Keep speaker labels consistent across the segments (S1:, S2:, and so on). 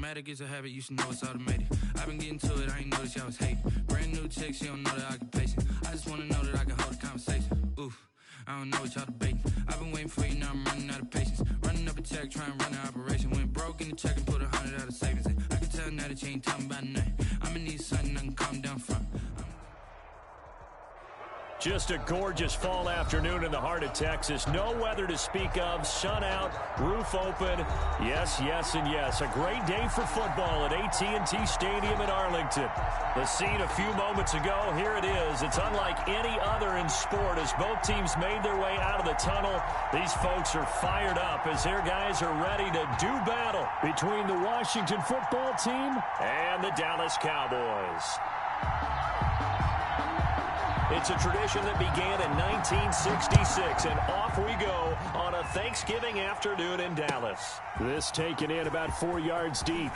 S1: Automatic is a habit, you should know it's automated. I've been getting to it, I ain't noticed y'all was hating. Brand new chick, she don't know the occupation. I just wanna know that I can hold a conversation. Oof, I don't know what y'all debating. I've been waiting for you, now I'm running out of patience. Running up a check, trying to run an operation. Went broke in the check and put 100 out of savings in. I can tell now that you ain't talking about nothing. I'ma need something I can calm down from.
S2: Just a gorgeous fall afternoon in the heart of Texas. No weather to speak of. Sun out, roof open. Yes, yes, and yes. A great day for football at AT&T Stadium in Arlington. The scene a few moments ago, here it is. It's unlike any other in sport as both teams made their way out of the tunnel. These folks are fired up as their guys are ready to do battle between the Washington football team and the Dallas Cowboys. It's a tradition that began in 1966, and off we go on a Thanksgiving afternoon in Dallas. This taken in about 4 yards deep.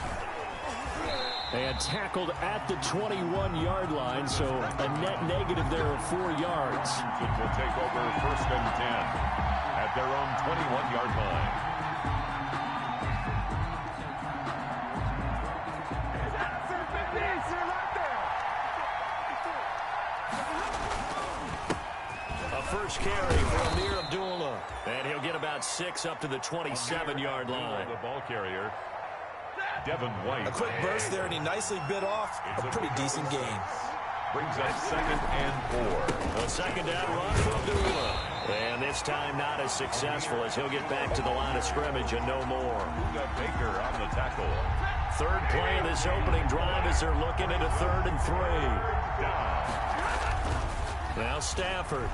S2: And tackled at the 21-yard line, so a net negative there of 4 yards.
S3: Will take over 1st and 10 at their own 21-yard line.
S2: First carry from Amir Abdullah. And he'll get about 6 up to the 27-yard line.
S3: The ball carrier, Devin White.
S4: A quick burst there, and he nicely bit off a pretty decent gain.
S3: Brings up 2nd and 4.
S2: A second down run for Abdullah. And this time not as successful as he'll get back to the line of scrimmage and no more.
S3: Baker on the tackle.
S2: Third play of this opening drive as they're looking at a 3rd and 3. Now Stafford.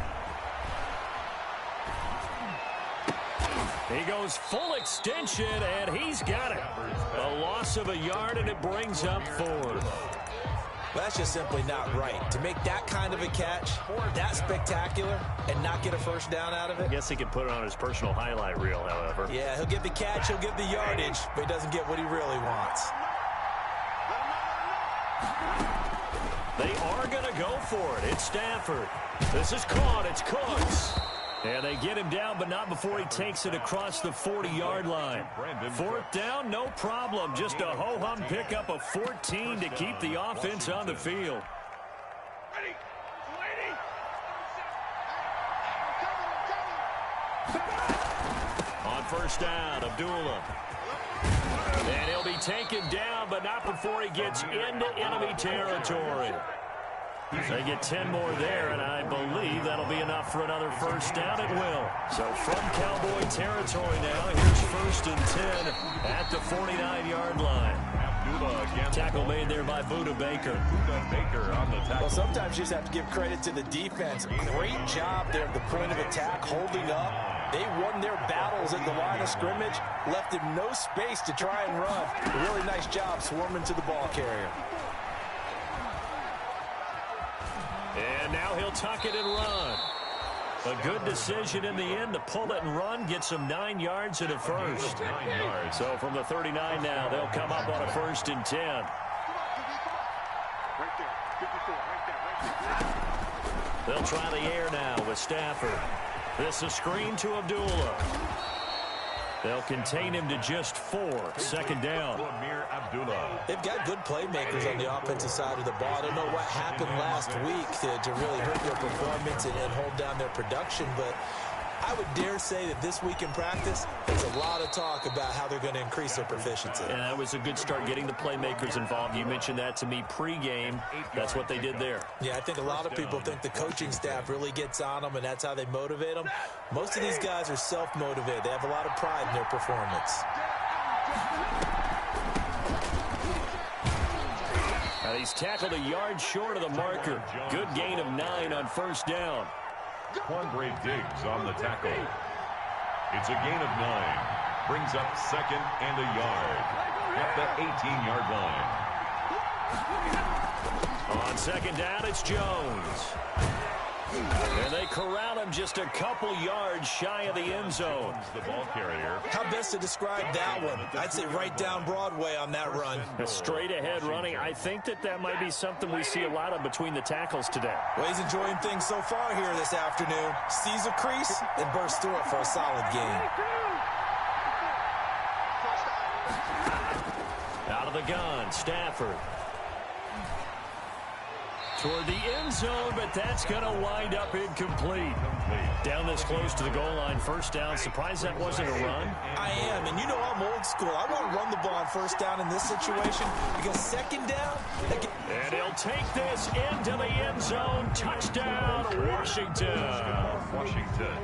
S2: He goes full extension, and he's got it. A loss of a yard, and it brings up 4th.
S4: That's just simply not right. To make that kind of a catch, that spectacular, and not get a first down out of it.
S2: I guess he could put it on his personal highlight reel, however.
S4: Yeah, he'll get the catch, he'll get the yardage, but he doesn't get what he really wants.
S2: They are going to go for it. It's Stafford. This is caught. It's Cooks. And they get him down, but not before he takes it across the 40-yard line. 4th down, no problem. Just a ho-hum pickup of 14 to keep the offense on the field. On 1st down, Abdullah. And he'll be taken down, but not before he gets into enemy territory. They get 10 more there, and I believe that'll be enough for another first down. It will. So from Cowboy territory now, here's 1st and 10 at the 49-yard line. Tackle made there by Buda Baker.
S3: On the tackle.
S4: Well, sometimes you just have to give credit to the defense. Great job there at the point of attack, holding up. They won their battles at the line of scrimmage, left him no space to try and run. A really nice job swarming to the ball carrier.
S2: And now he'll tuck it and run. A good decision in the end to pull it and run, gets him 9 yards and a first.
S3: 9 yards.
S2: So from the 39 now, they'll come up on a 1st and 10. They'll try the air now with Stafford. This is screen to Abdullah. They'll contain him to just 4. 2nd down.
S4: They've got good playmakers on the offensive side of the ball. I don't know what happened last week to really hurt their performance and hold down their production, but I would dare say that this week in practice, there's a lot of talk about how they're going to increase their proficiency.
S2: And that was a good start getting the playmakers involved. You mentioned that to me pregame. That's what they did there.
S4: Yeah, I think a lot of people think the coaching staff really gets on them, and that's how they motivate them. Most of these guys are self-motivated. They have a lot of pride in their performance.
S2: Now he's tackled a yard short of the marker. Good gain of 9 on 1st down.
S3: Quandre Diggs on the tackle. It's a gain of 9. Brings up 2nd and a yard at the 18-yard line.
S2: On 2nd down, it's Jones. And they corral him just a couple yards shy of the end zone.
S3: The ball carrier.
S4: How best to describe that one? I'd say right down Broadway on that run.
S2: A straight ahead running. I think that might be something we see a lot of between the tackles today.
S4: Well, he's enjoying things so far here this afternoon. Sees a crease and bursts through it for a solid gain.
S2: Out of Out of the gun, Stafford. Toward the end zone, but that's going to wind up incomplete. Down this close to the goal line, first down. Surprised that wasn't a run?
S4: I am, and you know I'm old school. I want to run the ball on first down in this situation because second down...
S2: And he'll take this into the end zone. Touchdown, Washington.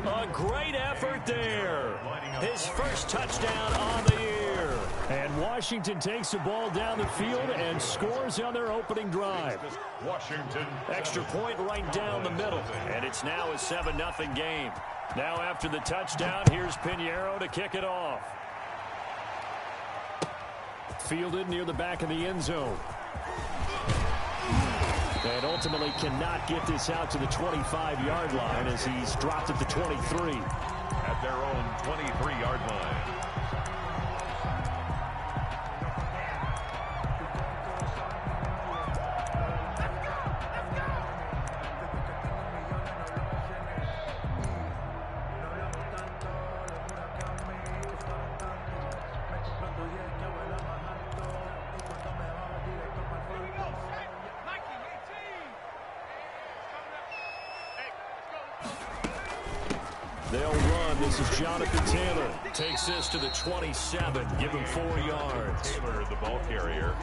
S2: A great effort there. His first touchdown on the year. And Washington takes the ball down the field and scores on their opening drive.
S3: Washington.
S2: Extra point right down the middle. And it's now a 7-0 game. Now after the touchdown, here's Pinheiro to kick it off. Fielded near the back of the end zone. And ultimately cannot get this out to the 25-yard line as he's dropped at the 23.
S3: At their own 23-yard line.
S2: They'll run. This is Jonathan Taylor. Takes this to the 27. Give him 4 yards.
S3: Taylor, the ball carrier.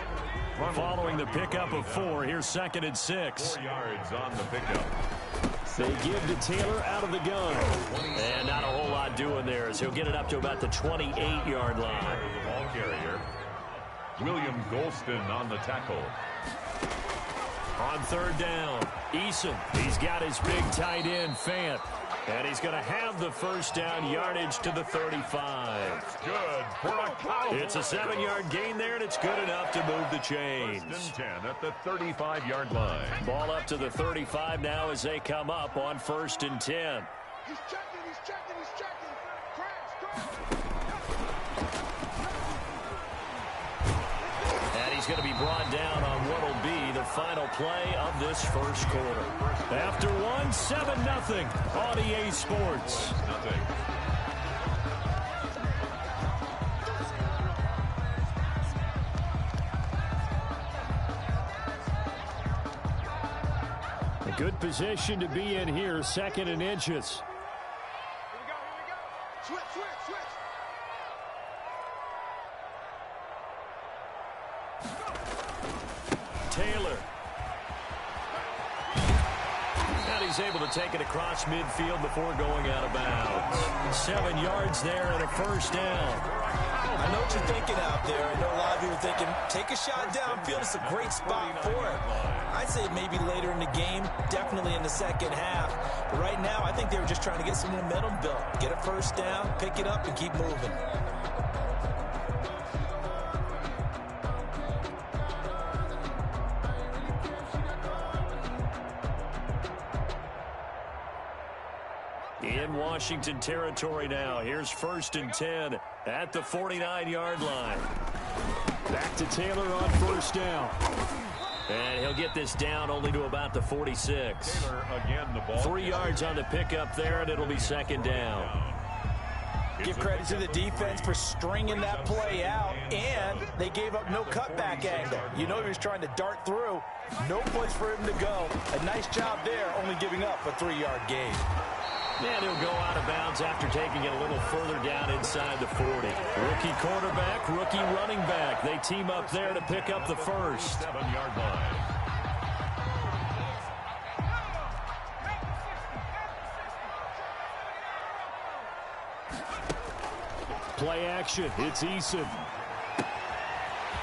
S2: Following the pickup of 4, here's 2nd and 6.
S3: 4 yards on the pickup.
S2: They give to Taylor out of the gun. And not a whole lot doing there as he'll get it up to about the 28-yard line.
S3: The ball carrier. William Golston on the tackle.
S2: On 3rd down, Eason. He's got his big tight end, Fant. And he's going to have the first down, yardage to the 35.
S3: Good for a Cowboy.
S2: It's a 7-yard gain there, and it's good enough to move the chains.
S3: 1st and 10 at the 35-yard line.
S2: Ball up to the 35 now as they come up on 1st and 10.
S5: He's checking, he's checking, he's checking. Crash.
S2: And he's going to be brought down on what will be the final play of this first quarter. After 1, 7-0 on EA Sports.
S3: Nothing.
S2: A good position to be in here, 2nd and inches.
S5: Here we go. Switch.
S2: Taylor. And he's able to take it across midfield before going out of bounds. 7 yards there and a first down.
S4: I know what you're thinking out there. I know a lot of you are thinking, take a shot downfield. It's a great spot for it. I'd say maybe later in the game, definitely in the second half. But right now, I think they were just trying to get some momentum built. Get a first down, pick it up, and keep moving.
S2: In Washington territory now. Here's 1st and 10 at the 49-yard line. Back to Taylor on 1st down. And he'll get this down only to about the 46.
S3: Taylor again, the ball.
S2: 3 yards on the pickup there, and it'll be 2nd down.
S4: Give credit to the defense for stringing that play out, and they gave up no cutback angle. You know he was trying to dart through. No place for him to go. A nice job there, only giving up a 3-yard gain.
S2: And he'll go out of bounds after taking it a little further down inside the 40. Rookie quarterback, rookie running back. They team up there to pick up the first.
S3: 7-yard line.
S2: Play action. It's Eason.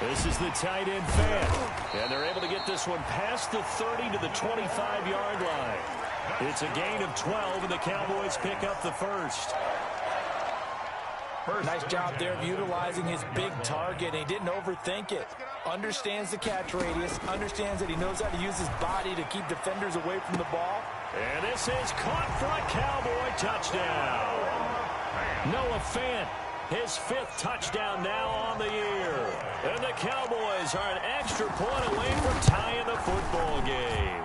S2: This is the tight end Fant. And they're able to get this one past the 30 to the 25-yard line. It's a gain of 12, and the Cowboys pick up the first.
S4: Nice job there of utilizing his big target. He didn't overthink it. Understands the catch radius. Understands that he knows how to use his body to keep defenders away from the ball.
S2: And this is caught for a Cowboy touchdown. Noah Fant, his 5th touchdown now on the year. And the Cowboys are an extra point away from tying the football game.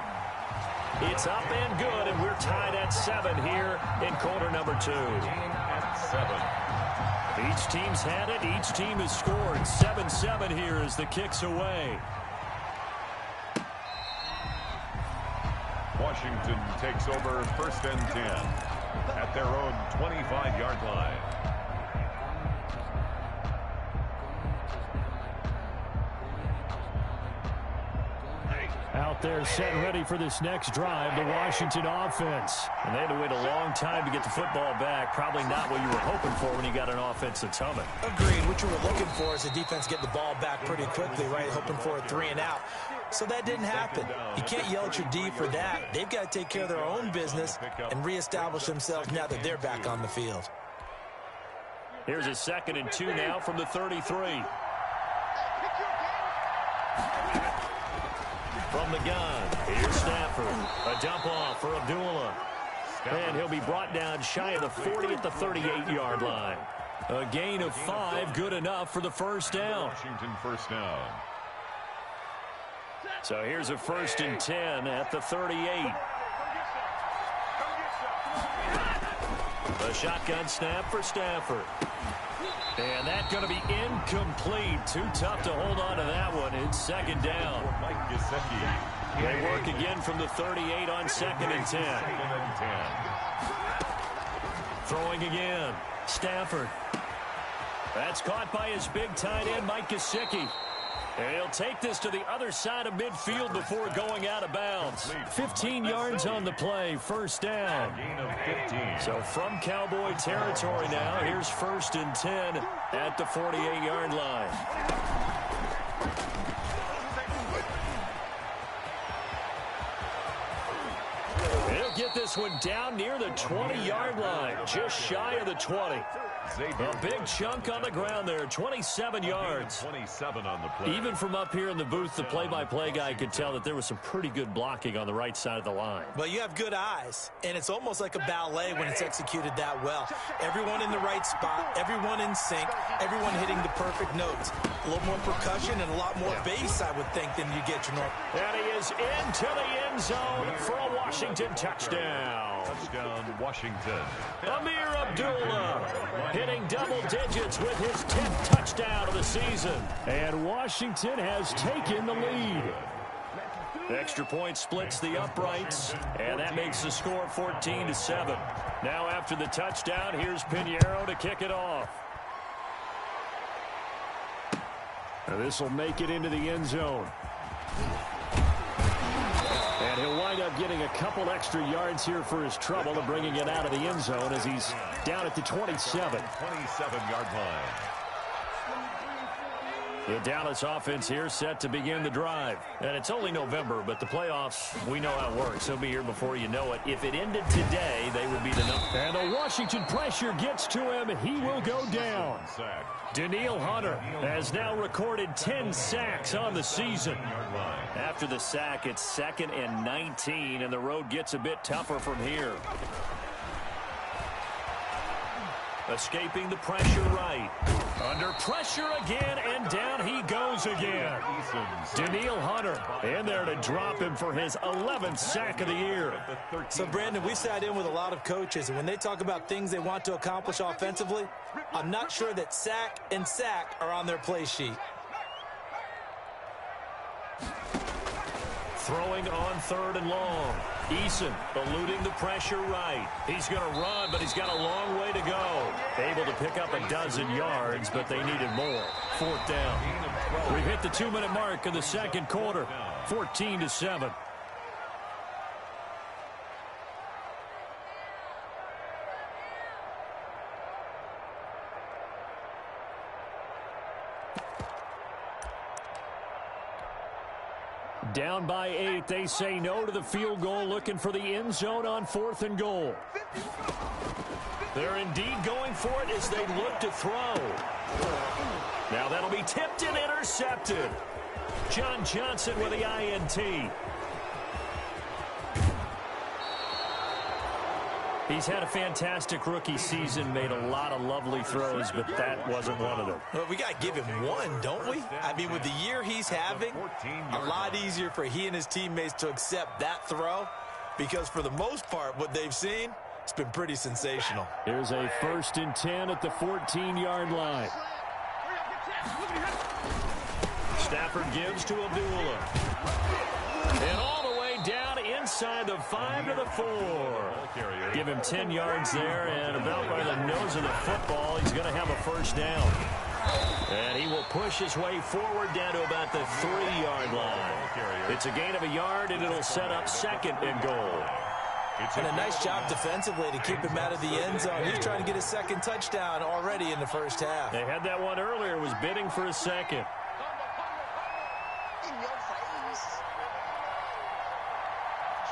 S2: It's up and good, and we're tied at 7 here in quarter number 2.
S3: At 7.
S2: Each team's had it. Each team has scored. 7-7 here as the kick's away.
S3: Washington takes over 1st and 10 at their own 25-yard line.
S2: Out there set and ready for this next drive, the Washington offense. And they had to wait a long time to get the football back. Probably not what you were hoping for when you got an offense that's humming.
S4: Agreed. What you were looking for is the defense getting the ball back pretty quickly, right? Hoping for a 3-and-out. So that didn't happen. You can't yell at your D for that. They've got to take care of their own business and reestablish themselves now that they're back on the field.
S2: Here's a 2nd and 2 now from the 33. From the gun, here's Stafford. A dump off for Abdullah. And he'll be brought down shy of the 40 at the 38-yard line. A gain of 5, good enough for the first down.
S3: Washington first down.
S2: So here's a 1st and 10 at the 38. A shotgun snap for Stafford. And that's going to be incomplete. Too tough to hold on to that one. It's 2nd down. They work again from the 38 on 2nd and 10. Throwing again. Stafford. That's caught by his big tight end, Mike Gesicki. And he'll take this to the other side of midfield before going out of bounds. 15 yards on the play, first down. So from Cowboy territory now, here's 1st and 10 at the 48-yard line. He'll get this one down near the 20-yard line, just shy of the 20. A big chunk on the ground there, 27 yards.
S3: 27 on the play.
S2: Even from up here in the booth, the play-by-play guy could tell that there was some pretty good blocking on the right side of the line.
S4: Well, you have good eyes, and it's almost like a ballet when it's executed that well. Everyone in the right spot, everyone in sync, everyone hitting the perfect notes. A little more percussion and a lot more bass, I would think, than you get your normal.
S2: And he is into the end zone for a Washington touchdown.
S3: Touchdown, Washington.
S2: Amir Abdullah hitting double digits with his 10th touchdown of the season. And Washington has taken the lead. Extra point splits the uprights, and that makes the score 14-7. Now after the touchdown, here's Pinheiro to kick it off. And this will make it into the end zone. And he'll wind up getting a couple extra yards here for his trouble and bringing it out of the end zone as he's down at the 27.
S3: 27-yard line.
S2: The Dallas offense here set to begin the drive. And it's only November, but the playoffs, we know how it works. They'll be here before you know it. If it ended today, they would be the number. And the Washington pressure gets to him. He will go down. Daniil Hunter has now recorded 10 sacks on the season. After the sack, it's 2nd and 19, and the road gets a bit tougher from here. Escaping the pressure right. Under pressure again, and down he goes again. Daniil Hunter in there to drop him for his 11th sack of the year.
S4: So, Brandon, we sat in with a lot of coaches, and when they talk about things they want to accomplish offensively, I'm not sure that sack and sack are on their play sheet.
S2: Throwing on 3rd and long. Eason eluding the pressure right. He's going to run, but he's got a long way to go. Able to pick up a dozen yards, but they needed more. 4th down. We've hit the 2-minute mark in the second quarter. 14-7. Down by 8, they say no to the field goal, looking for the end zone on 4th and goal. They're indeed going for it as they look to throw. Now that'll be tipped and intercepted. John Johnson with the INT. He's had a fantastic rookie season, made a lot of lovely throws, but that wasn't one of them.
S4: Well, we got to give him one, don't we? I mean, with the year he's having, a lot easier for he and his teammates to accept that throw because for the most part, what they've seen, It's been pretty sensational.
S2: Here's a 1st and 10 at the 14-yard line. Stafford gives to Abdullah. And all the way down inside the 5 to the 4. Give him 10 yards there, and about by the nose of the football, he's going to have a 1st down. And he will push his way forward down to about the 3-yard line. It's a gain of a yard, and it'll set up 2nd and goal.
S4: And a nice job defensively to keep him out of the end zone. He's trying to get his 2nd touchdown already in the 1st half.
S2: They had that one earlier, was bidding for a 2nd.
S5: In your face.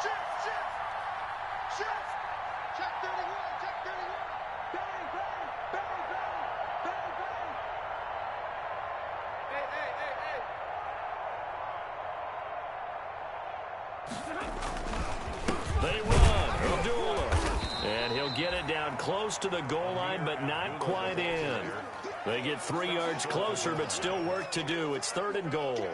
S5: Shift. Check 31. Bang, bang. Hey.
S2: They run. Abdullah. And he'll get it down close to the goal line, but not quite in. They get 3 yards closer, but still work to do. It's 3rd and goal.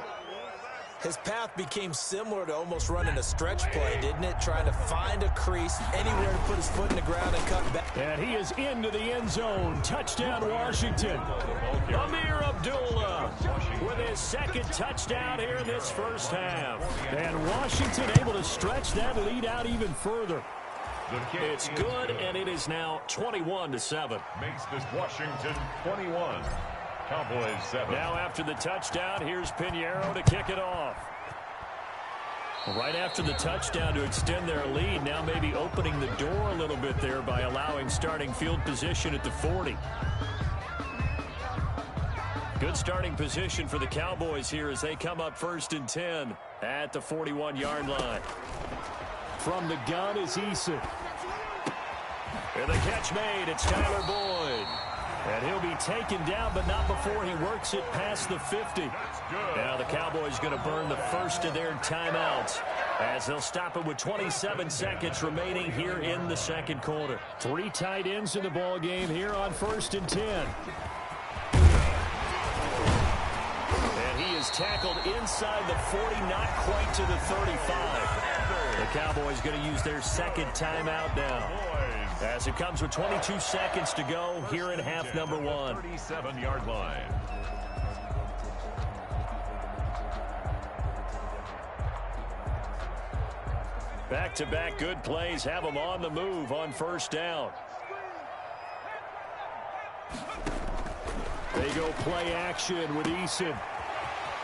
S4: His path became similar to almost running a stretch play, didn't it? Trying to find a crease, anywhere to put his foot in the ground and cut back.
S2: And he is into the end zone. Touchdown, Washington. Amir Abdullah with his 2nd touchdown here in this 1st half. And Washington able to stretch that lead out even further. It's good, and it is now 21-7.
S3: Makes this Washington 21. Cowboys 7.
S2: Now after the touchdown, here's Pinheiro to kick it off. Right after the touchdown to extend their lead, now maybe opening the door a little bit there by allowing starting field position at the 40. Good starting position for the Cowboys here as they come up 1st and 10 at the 41-yard line. From the gun is Eason. And the catch made. It's Tyler Boyd. And he'll be taken down, but not before he works it past the 50. Now the Cowboys going to burn the 1st of their timeouts as they'll stop it with 27 seconds remaining here in the 2nd quarter. 3 tight ends in the ball game here on 1st and 10. And he is tackled inside the 40, not quite to the 35. The Cowboys going to use their 2nd timeout now, as it comes with 22 seconds to go here in half number 1.
S3: 37-yard line.
S2: Back-to-back good plays have them on the move on 1st down. They go play action with Eason.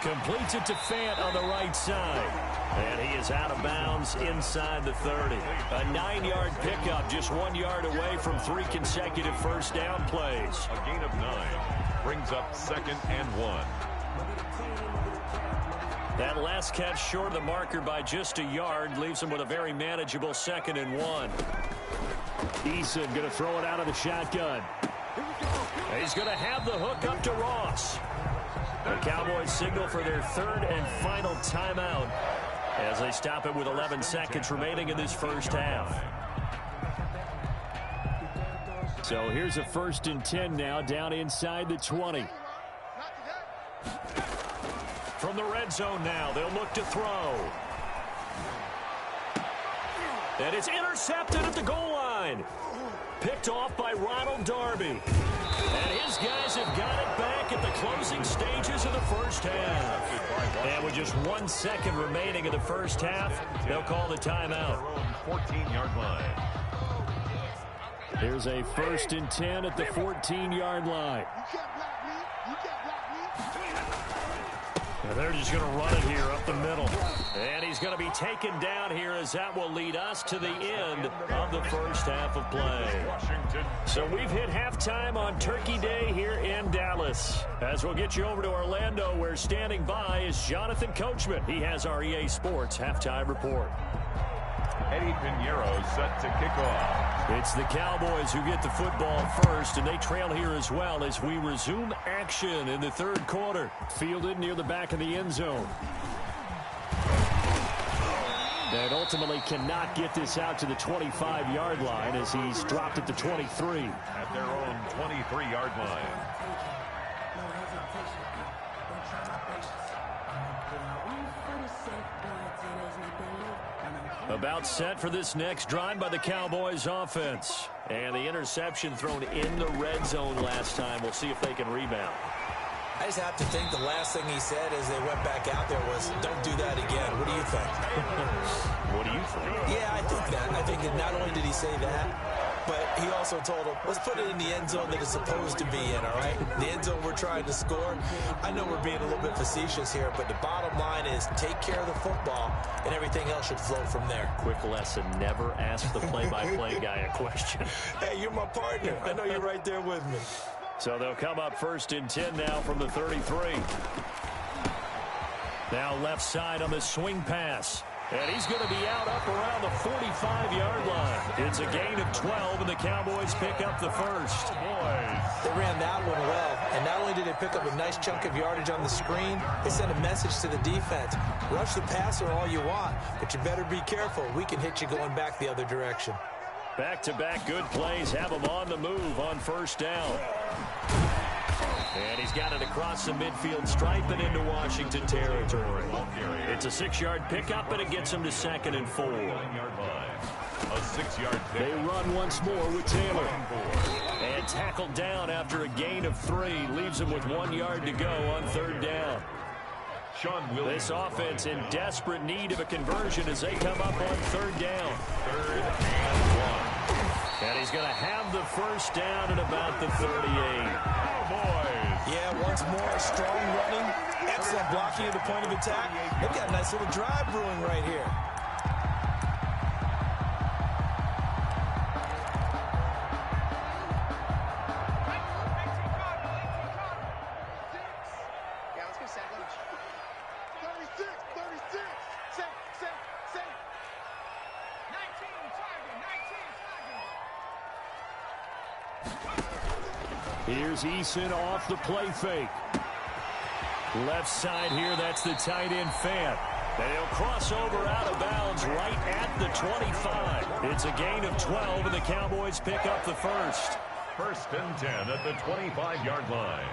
S2: Completes it to Fant on the right side. And he is out of bounds inside the 30. A 9-yard pickup, just 1 yard away from 3 consecutive 1st down plays.
S3: A gain of 9 brings up 2nd and 1.
S2: That last catch short of the marker by just a yard leaves him with a very manageable 2nd and 1. Eason going to throw it out of the shotgun. He's going to have the hook up to Ross. The Cowboys signal for their 3rd and final timeout as they stop it with 11 seconds remaining in this 1st half. So here's a 1st and 10 now down inside the 20. From the red zone now, they'll look to throw. And it's intercepted at the goal line. Picked off by Ronald Darby. And his guys have got it back at the closing stages of the 1st half. And with just 1 second remaining in the 1st half, they'll call the timeout.
S3: 14-yard line.
S2: Here's a 1st and 10 at the 14-yard line. And they're just going to run it here up the middle. And he's going to be taken down here as that will lead us to the end of the 1st half of play. So we've hit halftime on Turkey Day here in Dallas. As we'll get you over to Orlando, where standing by is Jonathan Coachman. He has our EA Sports halftime report.
S3: Eddie Pinheiro set to kick off.
S2: It's the Cowboys who get the football first, and they trail here as well as we resume action in the 3rd quarter. Fielded near the back of the end zone. And ultimately cannot get this out to the 25-yard line as he's dropped at the 23.
S3: At their own 23-yard line.
S2: About set for this next drive by the Cowboys offense. And the interception thrown in the red zone last time. We'll see if they can rebound.
S4: I just have to think the last thing he said as they went back out there was, don't do that again. What do you think?
S2: What do you think?
S4: Yeah, I think that. I think that not only did he say that, but he also told him, let's put it in the end zone that it's supposed to be in, all right? The end zone we're trying to score. I know we're being a little bit facetious here, but the bottom line is take care of the football, and everything else should flow from there.
S2: Quick lesson, never ask the play-by-play guy a question.
S4: Hey, you're my partner. I know you're right there with me.
S2: So they'll come up 1st and 10 now from the 33. Now left side on the swing pass. And he's going to be out up around the 45-yard line. It's a gain of 12, and the Cowboys pick up the first.
S4: They ran that one well, and not only did they pick up a nice chunk of yardage on the screen, they sent a message to the defense. Rush the passer all you want, but you better be careful. We can hit you going back the other direction.
S2: Back-to-back good plays have him on the move on 1st down. And he's got it across the midfield stripe and into Washington territory. It's a 6-yard pickup, and it gets him to 2nd and 4.
S3: A 6-yard pick.
S2: They run once more with Taylor. And tackled down after a gain of 3. Leaves him with 1 yard to go on 3rd down. This offense in desperate need of a conversion as they come up on 3rd down.
S3: 3rd and 1.
S2: And he's going to have the first down at about the 38.
S4: Yeah, once more, strong running, excellent blocking at the point of attack. They've got a nice little drive brewing right here.
S5: Yeah, let's go sandwich. 36, 36. Safe. 19, target.
S2: Here's Eason off the play fake. Left side here, that's the tight end Fant. And he'll cross over out of bounds right at the 25. It's a gain of 12, and the Cowboys pick up the first.
S3: 1st and 10 at the 25-yard line.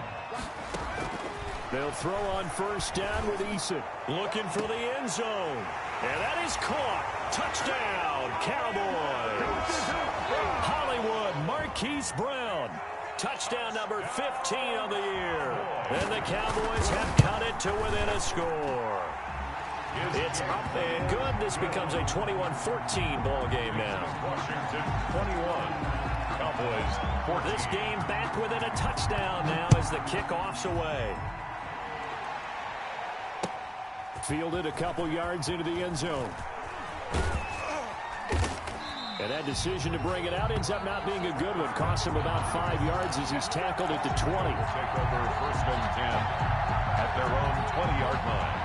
S2: They'll throw on 1st down with Eason. Looking for the end zone. And that is caught. Touchdown, Cowboys. Hollywood Marquise Brown. Touchdown number 15 on the year. And the Cowboys have cut it to within a score. It's up and good. This becomes a 21-14 ball game now.
S3: Washington 21. Cowboys 14.
S2: This game back within a touchdown now as the kickoff's away. Fielded a couple yards into the end zone. And that decision to bring it out ends up not being a good one. Cost him about 5 yards as he's tackled at the 20.
S3: Take over 1st and 10 at their own 20-yard line.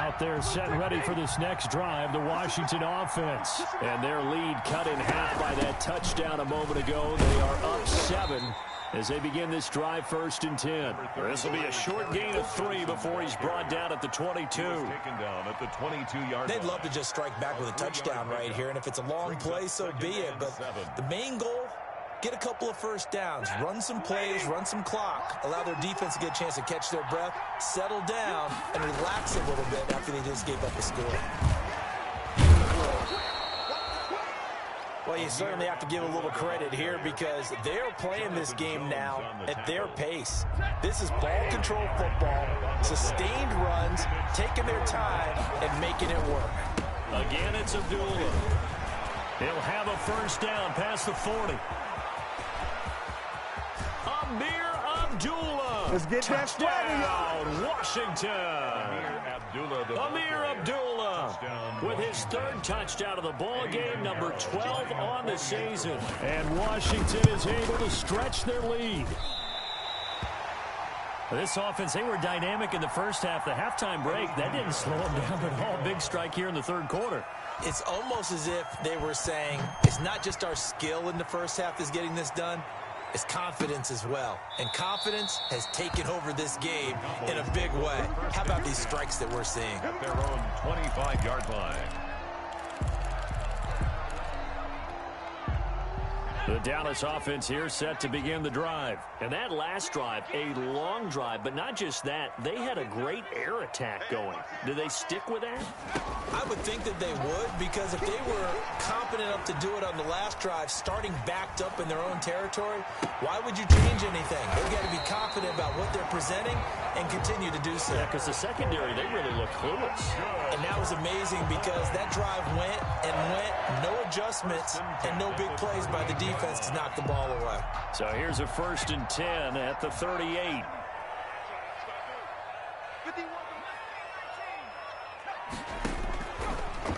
S2: Out there set ready for this next drive, the Washington offense. And their lead cut in half by that touchdown a moment ago. They are up 7 as they begin this drive 1st and 10. This will be a short gain of 3 before he's brought down at the 22.
S3: Taken down at the 22-yard
S4: They'd
S3: line.
S4: love to just strike back with a touchdown right here, and if it's a long play, so be it. But the main goal, get a couple of 1st downs, run some plays, run some clock, allow their defense to get a chance to catch their breath, settle down, and relax a little bit after they just gave up a score. Well, you certainly have to give a little credit here because they're playing this game now at their pace. This is ball control football, sustained runs, taking their time, and making it work.
S2: Again, it's Abdullah. He'll have a 1st down past the 40. Amir Abdullah.
S5: Let's get that swagger, y'all.
S2: Washington. Amir Abdullah with his 3rd touchdown of the ball game, number 12 on the season. And Washington is able to stretch their lead. This offense, they were dynamic in the first half. The halftime break, that didn't slow them down at all. Big strike here in the 3rd quarter.
S4: It's almost as if they were saying, it's not just our skill in the first half that's getting this done. It's confidence as well. And confidence has taken over this game in a big way. How about these strikes that we're seeing?
S3: At their own 25-yard line.
S2: The Dallas offense here set to begin the drive.
S6: And that last drive, a long drive, but not just that. They had a great air attack going. Do they stick with that?
S4: I would think that they would, because if they were competent enough to do it on the last drive, starting backed up in their own territory, why would you change anything? They've got to be confident about what they're presenting and continue to do so.
S6: Yeah, because the secondary, they really look clueless.
S4: And that was amazing because that drive went and went, no adjustments, and no big plays by the defense to knock the ball away.
S2: So here's a 1st and 10 at the 38.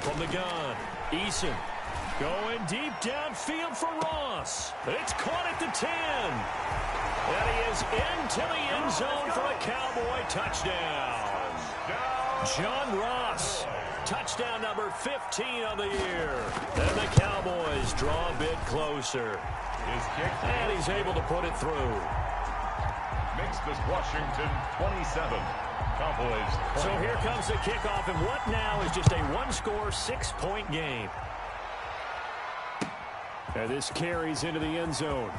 S2: From the gun, Eason going deep downfield for Ross. It's caught at the 10. And he is into the end zone for a Cowboy touchdown. John Ross, touchdown number 15 on the year. And the Cowboys draw a bit closer. And he's able to put it through.
S3: Makes this Washington 27. Cowboys 20.
S2: So here comes the kickoff, and what now is just a one-score, 6-point game. And this carries into the end zone.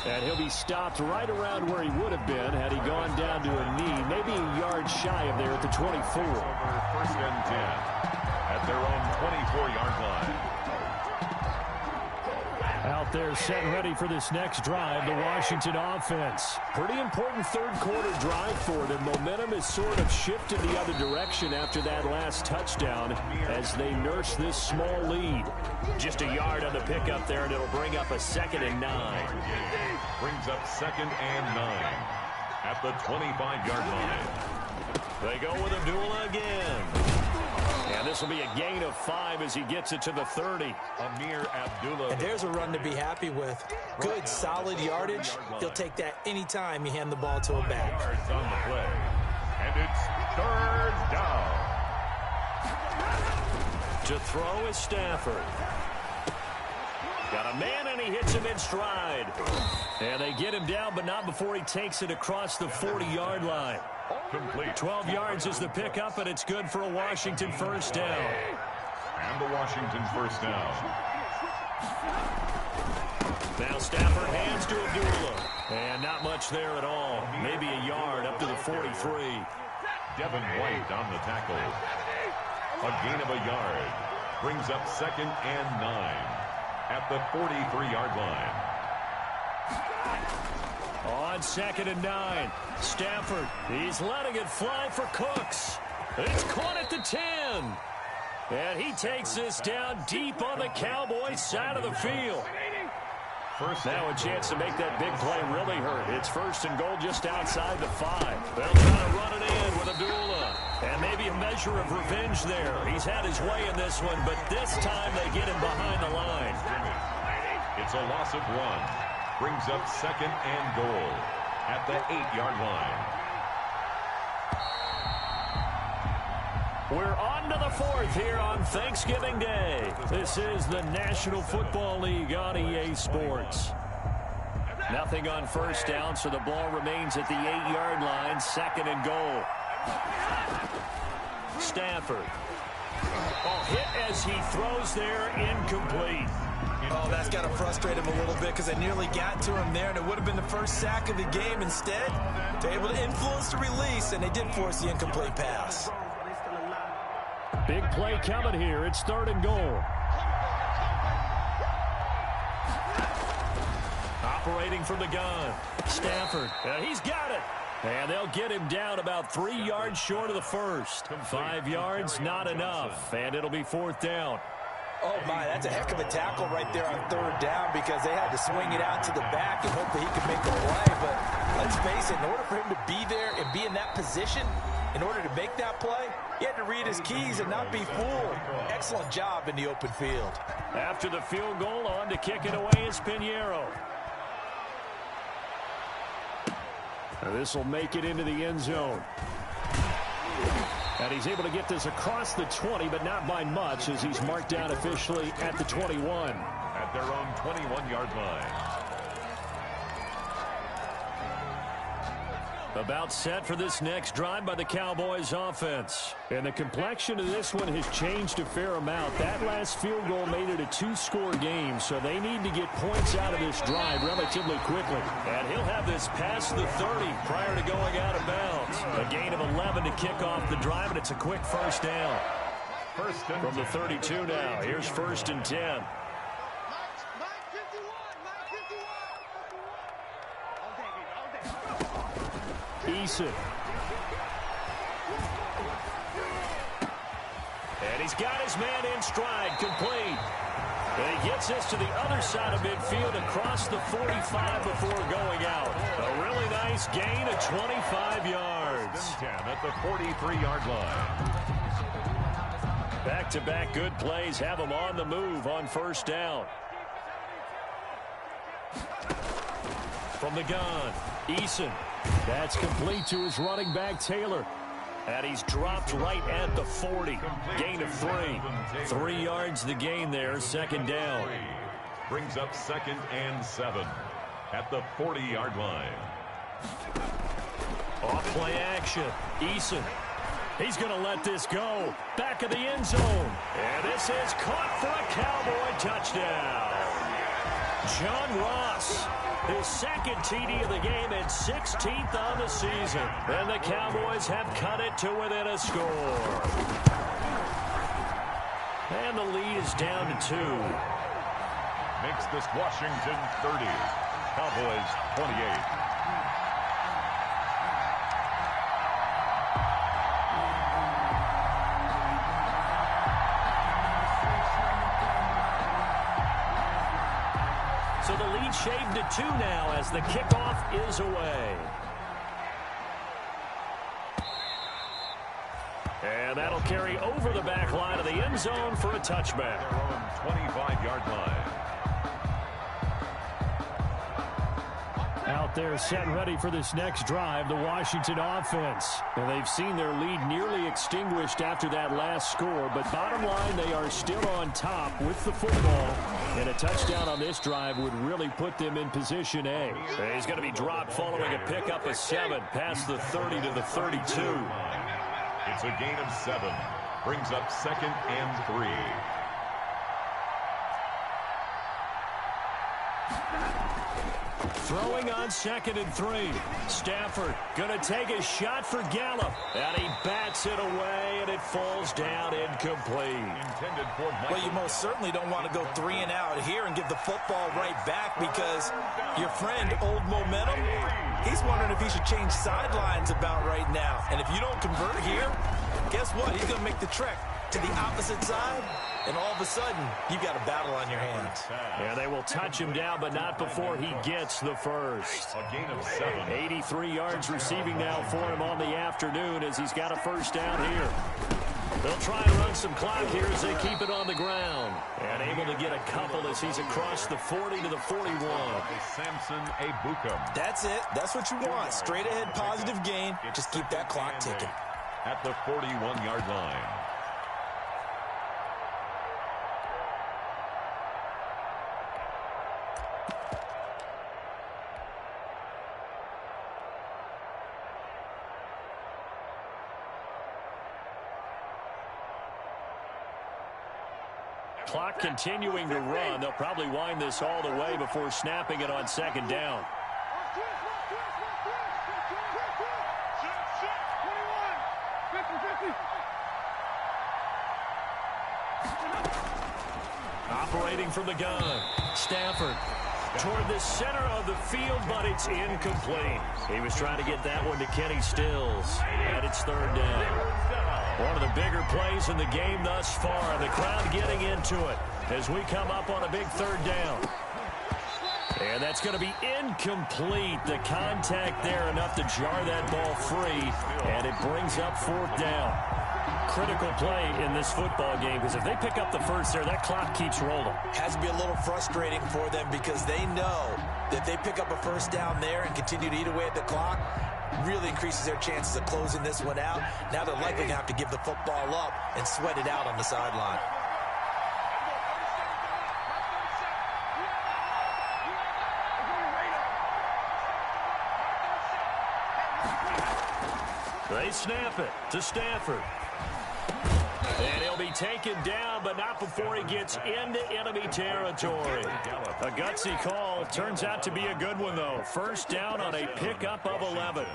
S2: And he'll be stopped right around where he would have been had he gone down to a knee, maybe a yard shy of there at the 24.
S3: 1st and 10 at their own 24-yard line.
S2: Out there set and ready for this next drive, the Washington offense. Pretty important third-quarter drive for them. Momentum has sort of shifted the other direction after that last touchdown as they nurse this small lead. Just a yard on the pickup there, and it'll bring up a 2nd and 9.
S3: Brings up 2nd and 9 at the 25-yard line.
S2: They go with Abdullah again. And this will be a gain of 5 as he gets it to the 30.
S3: Amir Abdullah.
S4: And there's a run to be happy with. Good, solid yardage. He'll take that anytime you hand the ball to a back.
S3: Yards on the play. And it's 3rd down.
S2: To throw is Stafford. Got a man, and he hits him in stride. And they get him down, but not before he takes it across the 40-yard line.
S3: Complete.
S2: 12 yards is the pickup, and it's good for a Washington 1st down.
S3: And the Washington's 1st down.
S2: Now Stafford hands to Abdullah. And not much there at all. Maybe a yard up to the 43.
S3: Devin White on the tackle. A gain of a yard. Brings up 2nd and 9 at the 43-yard line.
S2: On 2nd and 9, Stafford, he's letting it fly for Cooks. It's caught at the 10. And he takes this down deep on the Cowboys side of the field. Now a chance to make that big play really hurt. It's 1st and goal just outside the 5. They'll try to run it in with Abdullah. And maybe a measure of revenge there. He's had his way in this one, but this time they get him behind the line.
S3: It's a loss of 1. Brings up 2nd and goal at the 8-yard line.
S2: We're on to the 4th here on Thanksgiving Day. This is the National Football League on EA Sports. Nothing on 1st down, so the ball remains at the 8-yard line, 2nd and goal. Stafford. Oh, hit as he throws there, incomplete.
S4: Oh, that's got to frustrate him a little bit because they nearly got to him there, and it would have been the first sack of the game. Instead, they're able to influence the release, and they did force the incomplete pass.
S2: Big play coming here. It's 3rd and goal. Operating from the gun. Stafford. He's got it. And they'll get him down about 3 yards short of the 1st. 5 yards, not enough. And it'll be 4th down.
S4: Oh, my, that's a heck of a tackle right there on 3rd down because they had to swing it out to the back and hope that he could make the play. But let's face it, in order for him to be there and be in that position, in order to make that play, he had to read his keys and not be fooled. Excellent job in the open field.
S2: After the field goal, on to kick it away is Pinheiro. This will make it into the end zone. And he's able to get this across the 20, but not by much as he's marked down officially at the 21.
S3: At their own 21-yard line.
S2: About set for this next drive by the Cowboys offense. And the complexion of this one has changed a fair amount. That last field goal made it a two-score game, so they need to get points out of this drive relatively quickly. And he'll have this past the 30 prior to going out of bounds. A gain of 11 to kick off the drive, and it's a quick first down. From the 32 now, here's 1st and 10. Eason. And he's got his man in stride, complete. And he gets this to the other side of midfield across the 45 before going out. A really nice gain of 25 yards.
S3: 10 at the 43-yard line.
S2: Back-to-back good plays have him on the move on first down. From the gun, Eason. That's complete to his running back, Taylor. And he's dropped right at the 40. Gain of 3. 3 yards the gain there, second down.
S3: Brings up 2nd and 7 at the 40-yard line.
S2: Off play action. Eason. He's going to let this go. Back of the end zone. And this is caught for a Cowboy touchdown. John Ross. His second TD of the game and 16th on the season. And the Cowboys have cut it to within a score. And the lead is down to 2.
S3: Makes this Washington 30. Cowboys 28.
S2: So the lead shaved to 2 now as the kickoff is away. And that'll carry over the back line of the end zone for a touchback.
S3: Their own 25-yard line.
S2: Out there set and ready for this next drive, the Washington offense. And they've seen their lead nearly extinguished after that last score, but bottom line, they are still on top with the football. And a touchdown on this drive would really put them in position A. He's going to be dropped following a pickup of 7 past the 30 to the 32.
S3: It's a gain of 7. Brings up 2nd and 3.
S2: Throwing on 2nd and 3. Stafford going to take a shot for Gallup. And he bats it away, and it falls down incomplete.
S3: Intended for Michael.
S4: Well, you most certainly don't want to go 3 and out here and give the football right back because your friend, Old Momentum, he's wondering if he should change sidelines about right now. And if you don't convert here, guess what? He's going to make the trek to the opposite side, and all of a sudden, you've got a battle on your hands.
S2: Yeah, they will touch him down, but not before he gets the first.
S3: A gain of 7.
S2: 83 yards receiving now for him on the afternoon as he's got a first down here. They'll try and run some clock here as they keep it on the ground. And able to get a couple as he's across the 40 to the 41.
S3: Samson Ebukam.
S4: That's it. That's what you want. Straight ahead positive gain. Just keep that clock ticking.
S3: At the 41-yard line.
S2: Clock continuing to run. They'll probably wind this all the way before snapping it on second down. Operating from the gun. Stafford toward the center of the field, but it's incomplete. He was trying to get that one to Kenny Stills, and it's third down. One of the bigger plays in the game thus far, and the crowd getting into it as we come up on a big third down. And that's going to be incomplete. The contact there enough to jar that ball free, and it brings up fourth down. Critical play in this football game because if they pick up the first there, that clock keeps rolling.
S4: Has to be a little frustrating for them because they know that they pick up a first down there and continue to eat away at the clock, really increases their chances of closing this one out. Now they're likely going to have to give the football up and sweat it out on the sideline.
S2: They snap it to Stafford. And he'll be taken down, but not before he gets into enemy territory. A gutsy call. Turns out to be a good one, though. First down on a pickup of 11.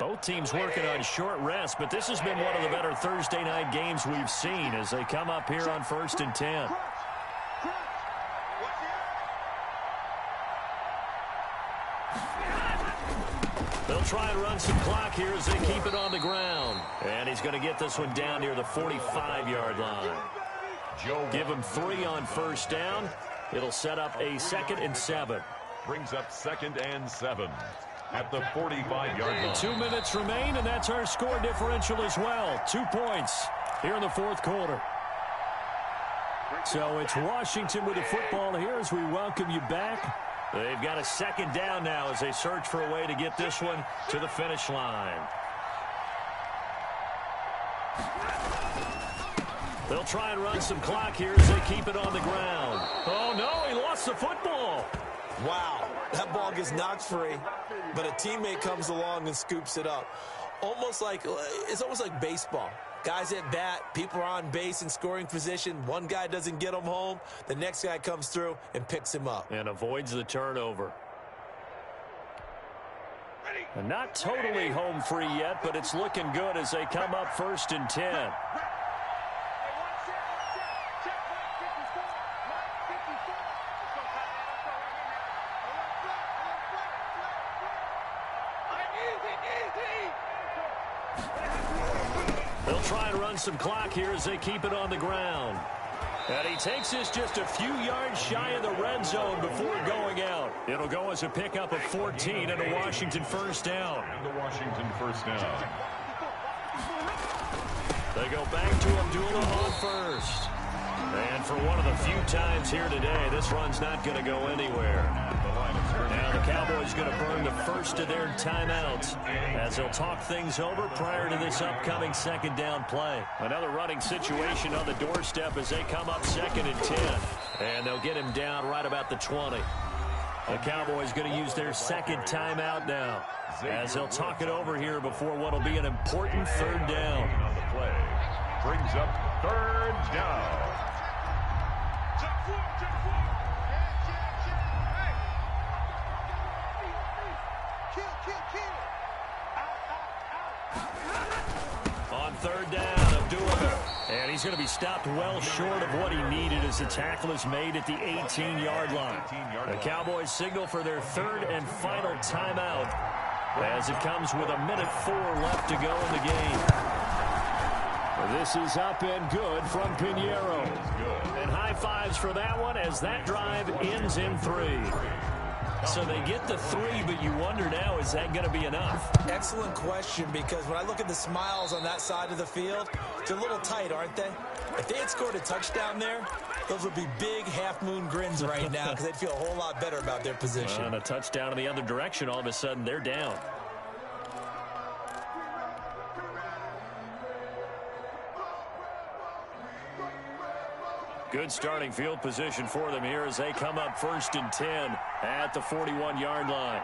S2: Both teams working on short rest, but this has been one of the better Thursday night games we've seen as they come up here on 1st and 10. They'll try and run some clock here as they keep it on the ground. And he's going to get this one down near the 45-yard line. Give him 3 on first down. It'll set up a 2nd and 7.
S3: Brings up 2nd and 7. At the 45-yard line.
S2: 2 minutes remain, and that's our score differential as well. 2 points here in the fourth quarter. So it's Washington with the football here as we welcome you back. They've got a 2nd down now as they search for a way to get this one to the finish line. They'll try and run some clock here as they keep it on the ground. Oh, no, he lost the football.
S4: Wow, that ball gets knocked free, but a teammate comes along and scoops it up. It's almost like baseball. Guys at bat, people are on base in scoring position. One guy doesn't get him home. The next guy comes through and picks him up.
S2: And avoids the turnover. And not totally home free yet, but it's looking good as they come up 1st and 10. They'll try and run some clock here as they keep it on the ground. And he takes this just a few yards shy of the red zone before going out. It'll go as a pickup of 14 and a Washington first down.
S3: And the Washington first down.
S2: They go back to Abdullah on first. And for one of the few times here today, this run's not going to go anywhere. Now the Cowboys going to burn the first of their timeouts as they'll talk things over prior to this upcoming 2nd down play. Another running situation on the doorstep as they come up 2nd and 10. And they'll get him down right about the 20. The Cowboys going to use their 2nd timeout now as they'll talk it over here before what will be an important 3rd down.
S3: On the play. Brings up 3rd down.
S2: On 3rd down, Abdullah. And he's going to be stopped well short of what he needed as the tackle is made at the 18-yard line. The Cowboys signal for their 3rd and final timeout as it comes with 1:04 left to go in the game. This is up and good from Pinheiro. And high fives for that one as that drive ends in 3. So they get the 3, but you wonder now, is that going to be enough?
S4: Excellent question, because when I look at the smiles on that side of the field, they're a little tight, aren't they? If they had scored a touchdown there, those would be big half-moon grins right now because they'd feel a whole lot better about their position.
S2: And a touchdown in the other direction, all of a sudden they're down. Good starting field position for them here as they come up 1st and 10 at the 41-yard line.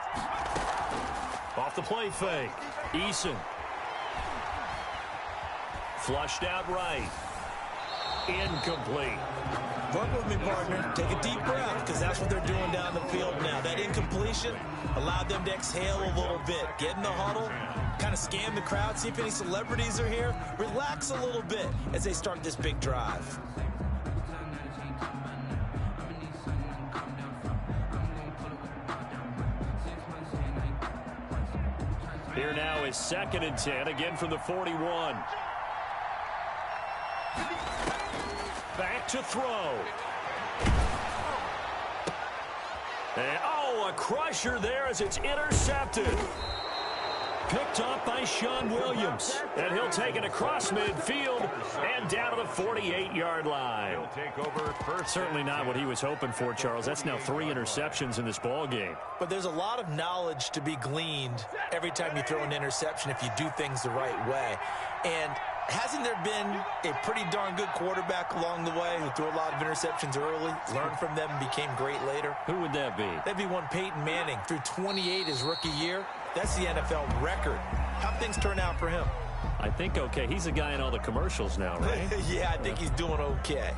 S2: Off the play fake. Eason. Flushed out right. Incomplete.
S4: Work with me, partner. Take a deep breath, because that's what they're doing down the field now. That incompletion allowed them to exhale a little bit. Get in the huddle, kind of scan the crowd, see if any celebrities are here. Relax a little bit as they start this big drive.
S2: Here now is 2nd and 10, again from the 41. Back to throw. And, a crusher there as it's intercepted. picked up by Sean Williams. And he'll take it across midfield and down to the 48-yard line.
S3: He'll take over first.
S2: Certainly not what he was hoping for, Charles. That's now 3 interceptions in this ball game.
S4: But there's a lot of knowledge to be gleaned every time you throw an interception if you do things the right way. And hasn't there been a pretty darn good quarterback along the way who threw a lot of interceptions early, learned from them, and became great later?
S2: Who would that be?
S4: That'd be one Peyton Manning. Threw 28 his rookie year. That's the NFL record. How'd things turn out for him?
S2: I think okay. He's a guy in all the commercials now, right?
S4: Yeah, I think he's doing okay.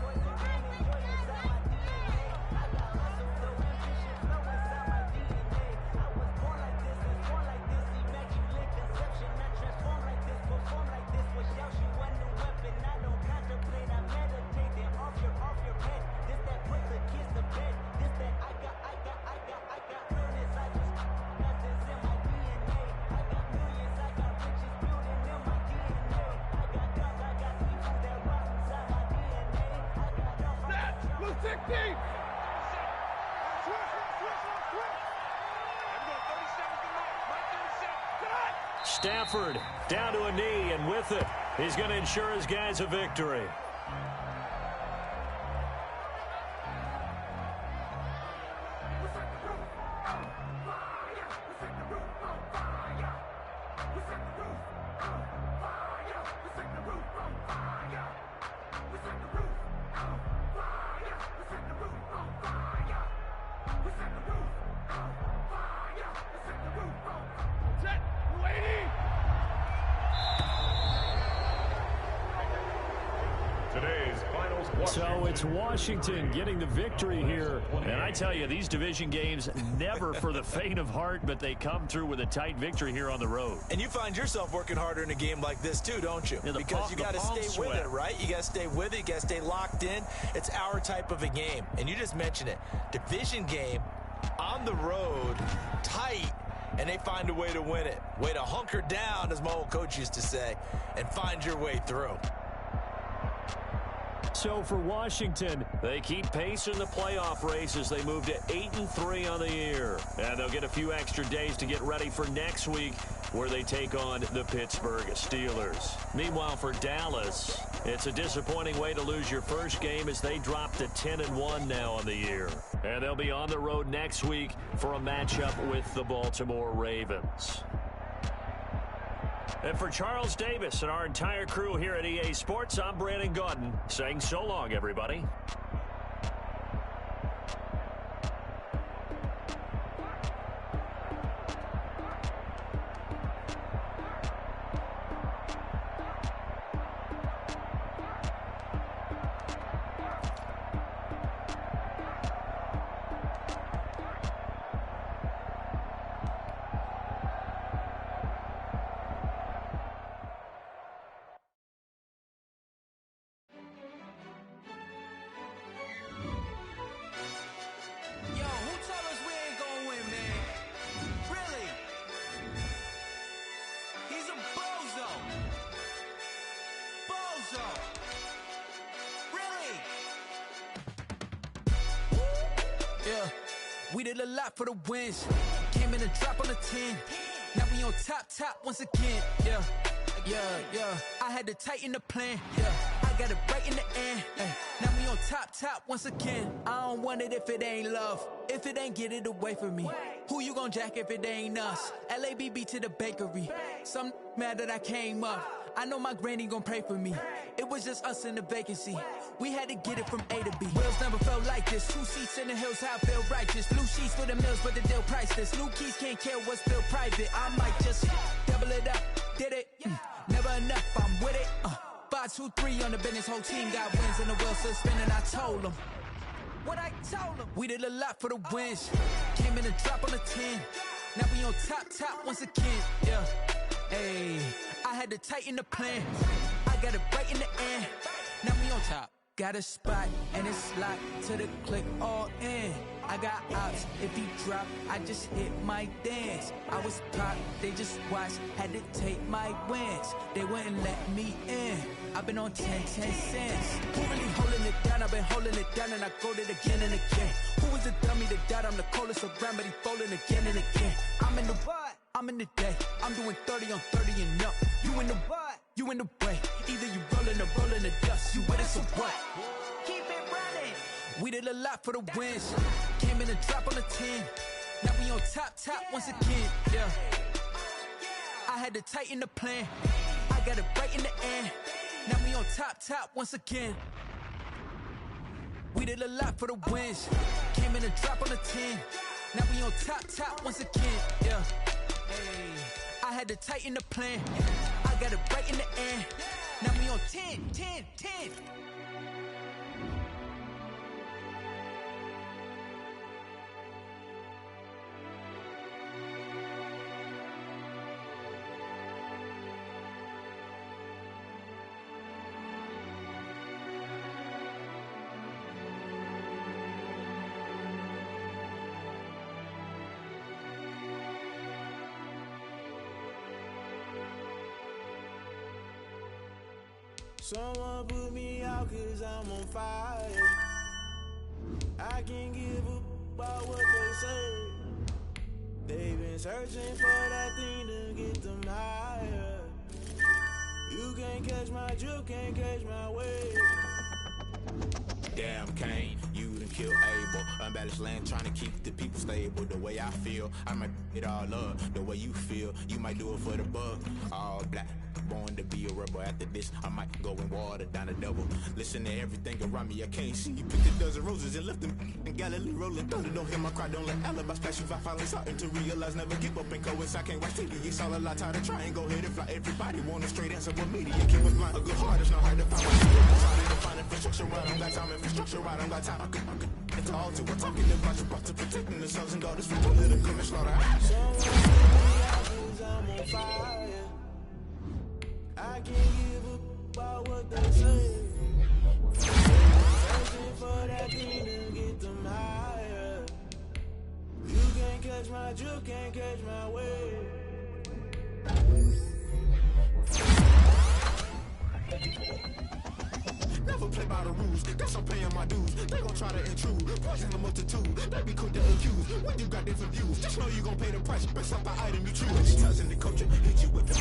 S2: Stafford down to a knee, and with it, he's going to ensure his guys a victory. So it's Washington getting the victory here. And I tell you, these division games, never for the faint of heart, but they come through with a tight victory here on the road.
S4: And you find yourself working harder in a game like this too, don't you?
S2: Yeah,
S4: because you got to stay with it, right? You got to stay with it. You got to stay locked in. It's our type of a game. And you just mentioned it. Division game, on the road, tight, and they find a way to win it. Way to hunker down, as my old coach used to say, and find your way through.
S2: So for Washington, they keep pace in the playoff race as they move to 8-3 on the year. And they'll get a few extra days to get ready for next week, where they take on the Pittsburgh Steelers. Meanwhile, for Dallas, it's a disappointing way to lose your first game as they drop to 10-1 now on the year. And they'll be on the road next week for a matchup with the Baltimore Ravens. And for Charles Davis and our entire crew here at EA Sports, I'm Brandon Gaudin saying so long, everybody.
S1: We did a lot for the wins. Came in a drop on the 10. Now we on top once again. Yeah. I had to tighten the plan. Yeah. I got it right in the end. Now we on top once again. I don't want it if it ain't love. If it ain't, get it away from me. Who you gon' jack if it ain't us? LABB to the bakery. Some mad that I came up. I know my granny gon' pray for me. It was just us in the vacancy. We had to get it from A to B. Wheels never felt like this. 2 seats in the hills, how I feel righteous. Blue sheets for the mills, but the deal priceless. New keys can't care what's still private. I might just double it up. Did it? Never enough, I'm with it. 5-2-3 on the business. Whole team got wins and the wheels still spinning. I told them what I told them. We did a lot for the wins. Came in a drop on the 10. Now we on top once again. Yeah. Hey, I had to tighten the plan. I got it right in the end. Now we on top. Got a spot and it's locked to the click all in. I got ops, if he drop, I just hit my dance. I was pop, they just watched, had to take my wins. They wouldn't let me in. I've been on 10 cents. Who really holding it down? I've been holding it down and I go it again and again. Who was the dummy that died? I'm the coldest around, but he folding again and again. I'm in the what? I'm in the day. I'm doing 30 on 30 and up. You in the what? You in the way. Either you rolling or rolling the dust. You with it, so what? Keep it running. We did a lot for the wins. Came in and drop on the 10. Now we on top once again. Yeah. I had to tighten the plan. I got it right in the end. Now we on top once again. We did a lot for the wins. Came in and drop on the 10. Now we on top once again. Yeah. Hey. I had to tighten the plan. I got it right in the end. Now we on 10.
S7: Someone put me out 'cause I'm on fire. I can't give up about what they say. They've been searching for that thing to get them higher. You can't catch my drift, can't catch my wave. Damn Kane, you done killed Abel. Unbalanced land trying to keep the people stable. The way I feel, I might it all up. The way you feel, you might do it for the buck. All black, born to be a rebel. After this, I might go and water down the double. Listen to everything around me, I can't see. Picked a dozen roses and left them in Galilee rolling thunder. Don't hear my cry, don't let alibis pass you. I finally starting to realize, never give up and coincide. Can't watch TV, it's all a lot. Tired of trying, go ahead and fly. Everybody want a straight answer with media. Keep us blind, a good heart, it's not hard to find. Trying to find infrastructure right, I don't got time. Infrastructure right, I don't got time. It's all to we're talking about you, about to protecting the sons and daughters from political and slaughter. Someone put me out 'cause I'm on fire. I can't give up about what they say. Searching for that thing to get them higher. You can't catch my drift, can't catch my wave. Never play by the rules, guess I'm paying my dues. They gon' try to intrude, poison the multitude. They be quick to accuse when you got different views. Just know you gon' pay the price based off the item you choose. Ties in the culture, hit you with the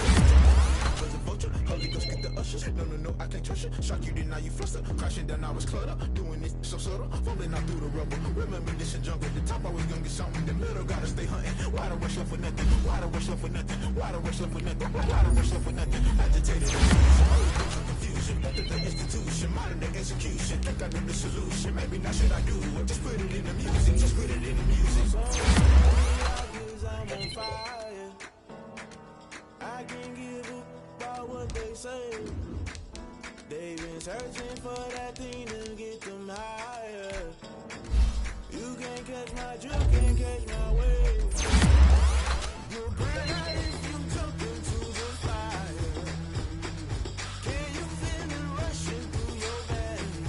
S7: was a vulture, Holy Ghost get the ushers. No, I can't trust you. Shock you, then now you fluster. Crashing down, I was cluttered. Doing this so subtle, falling out through the rubble. Remember this in jungle, the top I was young and something. The middle gotta stay hunting. Why the rush left for nothing? Why the rush left for nothing? Why the rush left for nothing? Why the rush left for nothing? Agitated, confusion. The institution, modern day execution. Think I know the solution. Maybe not should I do it? Just put it in the music. Just put it in the music. Cause I'm on fire. I can't give up about what they say. They've been searching for that thing to get them higher. You can't catch my drift, can't catch my wave. You're burning out if you jump into the fire. Can you feel it rushing through your veins?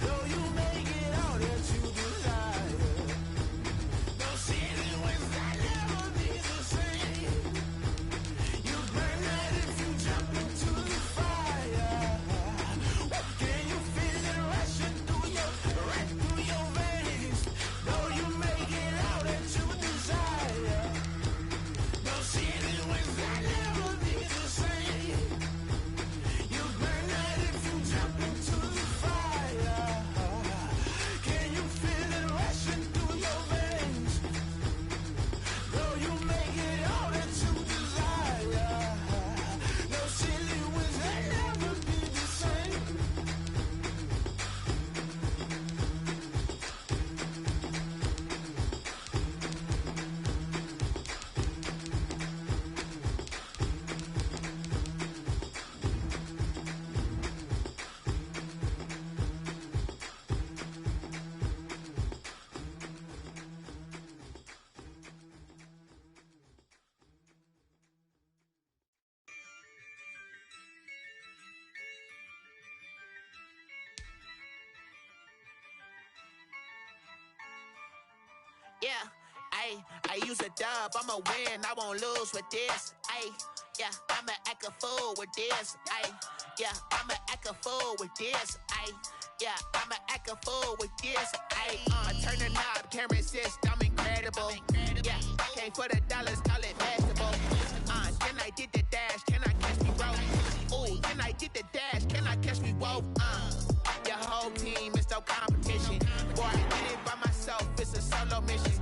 S7: Though you make it all that you desire. No ceiling when that never be the same. You burn out if you jump into the fire. Can you feel it rushing through your veins? Though you make it all that you desire. No ceiling when that never be the same. You burn out if you jump into the fire. Can you feel it rushing through your veins? Though you make it all that you desire. No silly winds that never be the same.
S8: Yeah, I use a dub, I'ma win, I won't lose with this. Yeah, I'ma act a fool with this. Yeah, I'ma act a fool with this. Yeah, I'ma act a fool with this. Turn the knob, can't resist, I'm incredible. Yeah, can't came for the dollars, call it basketball. Can I get the dash? Can I catch me roll? Ooh, can I get the dash? Can I catch me roll? Your whole team is no competition. Boy, I did it by myself, it's a solo mission.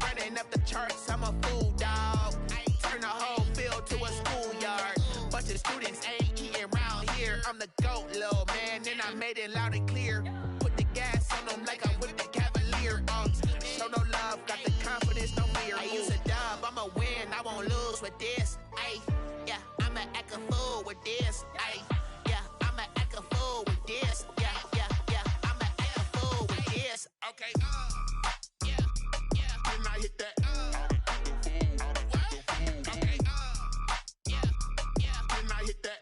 S8: Running up the charts, I'm a fool, dog. Turn the whole field to a schoolyard. Bunch of students ain't eating round here. I'm the GOAT, little man, and I made it loud and clear. Put the gas on them like I'm with the Cavalier. Show no love, got the confidence, no fear. I use a dub, I'ma win, I won't lose with this. Ay, yeah, I'ma act a fool with this. Ay, yeah, I'ma act a fool with this. Yeah, yeah, yeah, I'ma act a fool with this. Okay, yeah, yeah, can I hit that? Okay, yeah, yeah, can I hit that?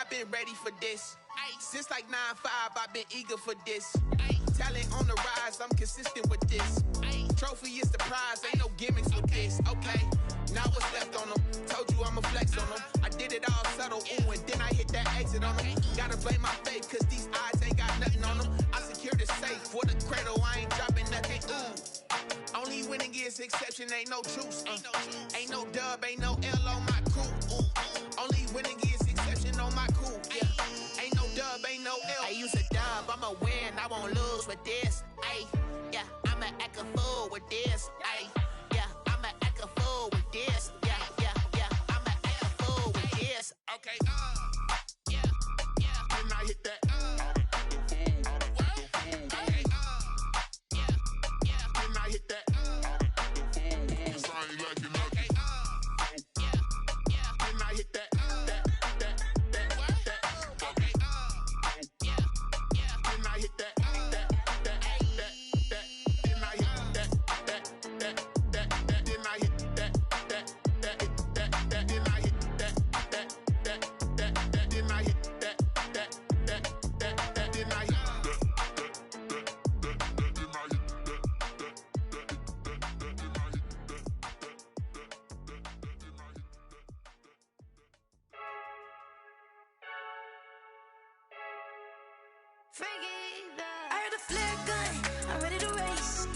S8: I've been ready for this. Since like 9-5, I've been eager for this. Talent on the rise, I'm consistent with this. Trophy is the prize, ain't no gimmicks with this. Okay, now what's left on them? Told you I'ma flex on them. I did it all subtle, ooh, and then I hit that exit on them. Gotta blame my faith, cause these eyes ain't got nothing on them. I secured the safe with a cradle, I ain't dropping nothing, ooh. Only winning is exception, ain't no truce. Ain't no dub, ain't no L on my crew. Only winning is exception on my crew. Yeah. Ain't no dub, ain't no L. I use a dub, I'ma win, I won't lose with this. Ay, yeah, I'ma act a fool with this. Ay, yeah, I'ma act a fool with this. Yeah, yeah, yeah, I'ma act a fool with this. Okay, yeah, yeah, can I hit that? Okay, yeah, yeah, can I hit that?
S9: I heard the flare gun, I'm ready to race.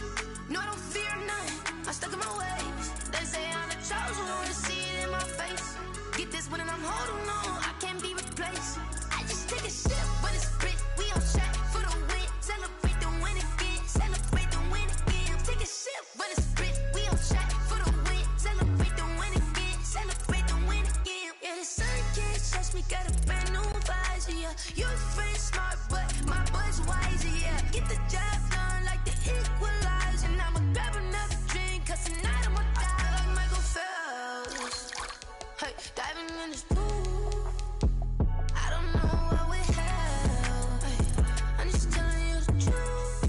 S9: No, I don't fear none, I'm stuck in my ways. They say I'm the chosen one, to see it in my face. Get this one and I'm holding on, I can't be replaced. I just take a sip, but it's split, we on track for the win. Celebrate the win again, celebrate the win again. Take a sip, but it's split, we on track for the win. Celebrate the win again, celebrate the win again. Yeah, the sun can't touch me, got a brand new visor, yeah. Your friend's smart, but my boy's wiser, yeah. Get the job done like the equalizer. And I'ma grab another drink, cause tonight I'ma die like Michael Phelps. Hey, diving in this pool, I don't know what we have. Hey, I'm just telling you the truth.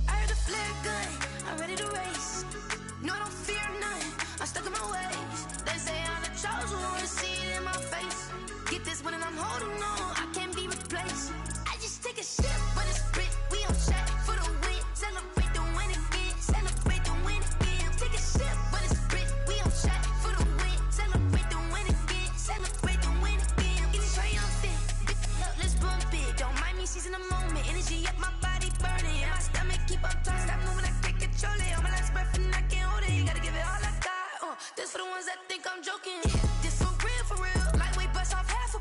S9: I heard the flare gun, I'm ready to race. No, I don't fear none, I'm stuck in my ways. They say I'm the chosen one, to see it in my face. Get this one and I'm holding on, I can't be replaced. I just take a sip, but it's split, we on track for the win. Celebrate the win again, celebrate the win again. Take a sip, but it's split, we on track for the win. Celebrate the win again, celebrate the win again. Get it triumphant, up, let's bump it. Don't mind me seizing the moment, energy up my body burning. And my stomach keep up tight, stop moving, I can't control it. On my last breath and I can't hold it, you gotta give it all I got. This for the ones that think I'm joking. This for real, lightweight bust off half a.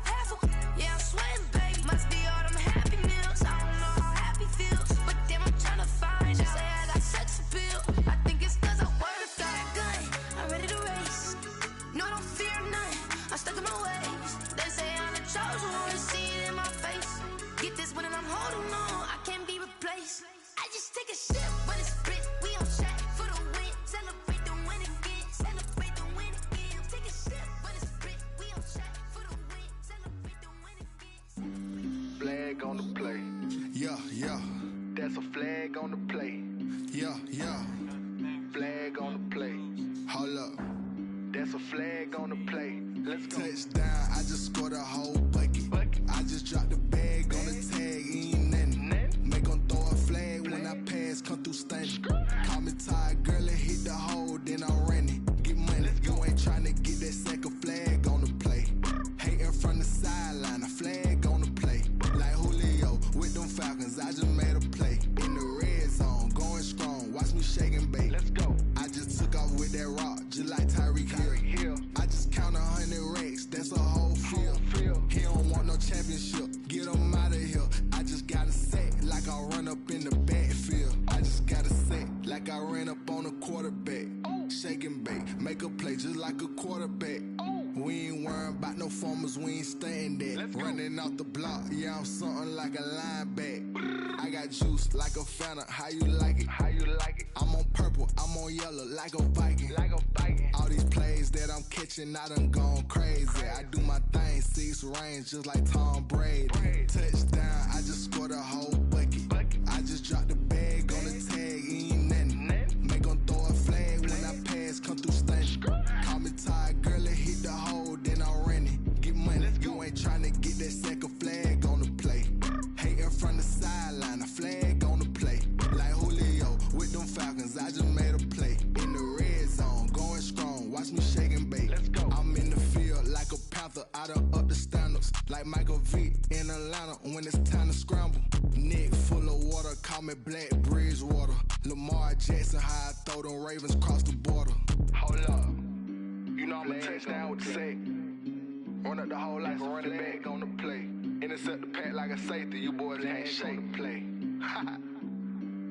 S9: Yeah, I'm sweating, babe, must be all them happy meals. I don't know how happy feels, but damn, I'm tryna find out. Say I got sex appeal, I think it's cause I wear the fire gun. I'm ready to race, no, I don't fear none, I'm stuck in my ways. They say I'm the chosen one, to see it in my face. Get this one and I'm holding on, I can't be replaced. I just take a sip, but it's split, we on track for the win. Celebrate the win again, celebrate the win again. Take a sip, but it's split, we on track for the win. Celebrate the win again.
S10: Flag on the play.
S7: Yeah, yeah.
S10: That's a flag on the play.
S7: Yeah, yeah.
S10: Flag on the play.
S7: Hold up.
S10: That's a flag on the play. Let's go.
S7: Touchdown, I just scored a whole bucket. I just dropped the bag on the tag, ain't nothing. Make 'em throw a flag when I pass, come through stunning. Call me tired, girl, and hit the hole. like a quarterback. We ain't worrying about no formers, we ain't staying there. Running off the block, yeah, I'm something like a linebacker. I got juice like a Fanta, how you like it? How you like it? I'm on purple, I'm on yellow, like a Viking. Like a Viking. All these plays that I'm catching, I done gone crazy. I do my thing, 6 range, just like Tom Brady. Touchdown, I just scored a whole bucket. I just dropped the bag on the tag, ain't nothing. Make 'em throw a flag when I pass, come through stunning. Call me tired, girl, it hit the hole, then I'm running. Get money, you ain't tryna get that second flag on the play. Hating from the sideline, a flag on the play. Like Julio with them Falcons, I just made a play. In the red zone, going strong, watch me shake and bake. I'm in the field like a panther, I done up the standards. Like Michael Vick in Atlanta when it's time to scramble. Neck full of water, call me Black Bridgewater. Lamar Jackson, how I throw them Ravens cross the border. Hold up, you know I'm a touchdown with the sack. Run up the whole like a running back on the play. Intercept the pack like a safety, you boys ain't shake the play.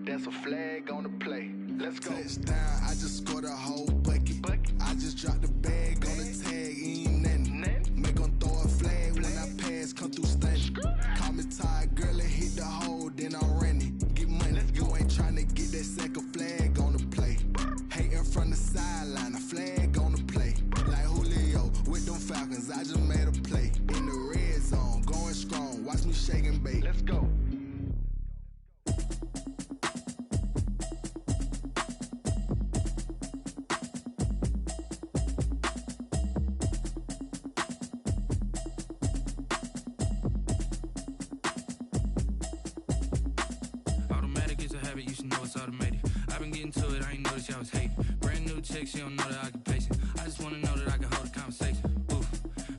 S7: That's a flag on the play. Let's go. Touchdown, I just scored a whole bucket. I just dropped the bag on the tag, ain't nothing. Make 'em throw a flag when I pass, come through stunning. Call me tired, girl, it hit the hole, then I'm running. Get money, you ain't tryna get that second flag on the play. Hating from the sideline, a flag on the play. Like Julio with them Falcons, I just made a play. In the red zone, going strong, watch me shake and bake. Let's go.
S1: Automatic is a habit, you should know it's automated. I've been getting to it, I ain't noticed y'all was hating. Brand new chick, she don't know that I can pace it. I just wanna know that I can hold a conversation. Oof,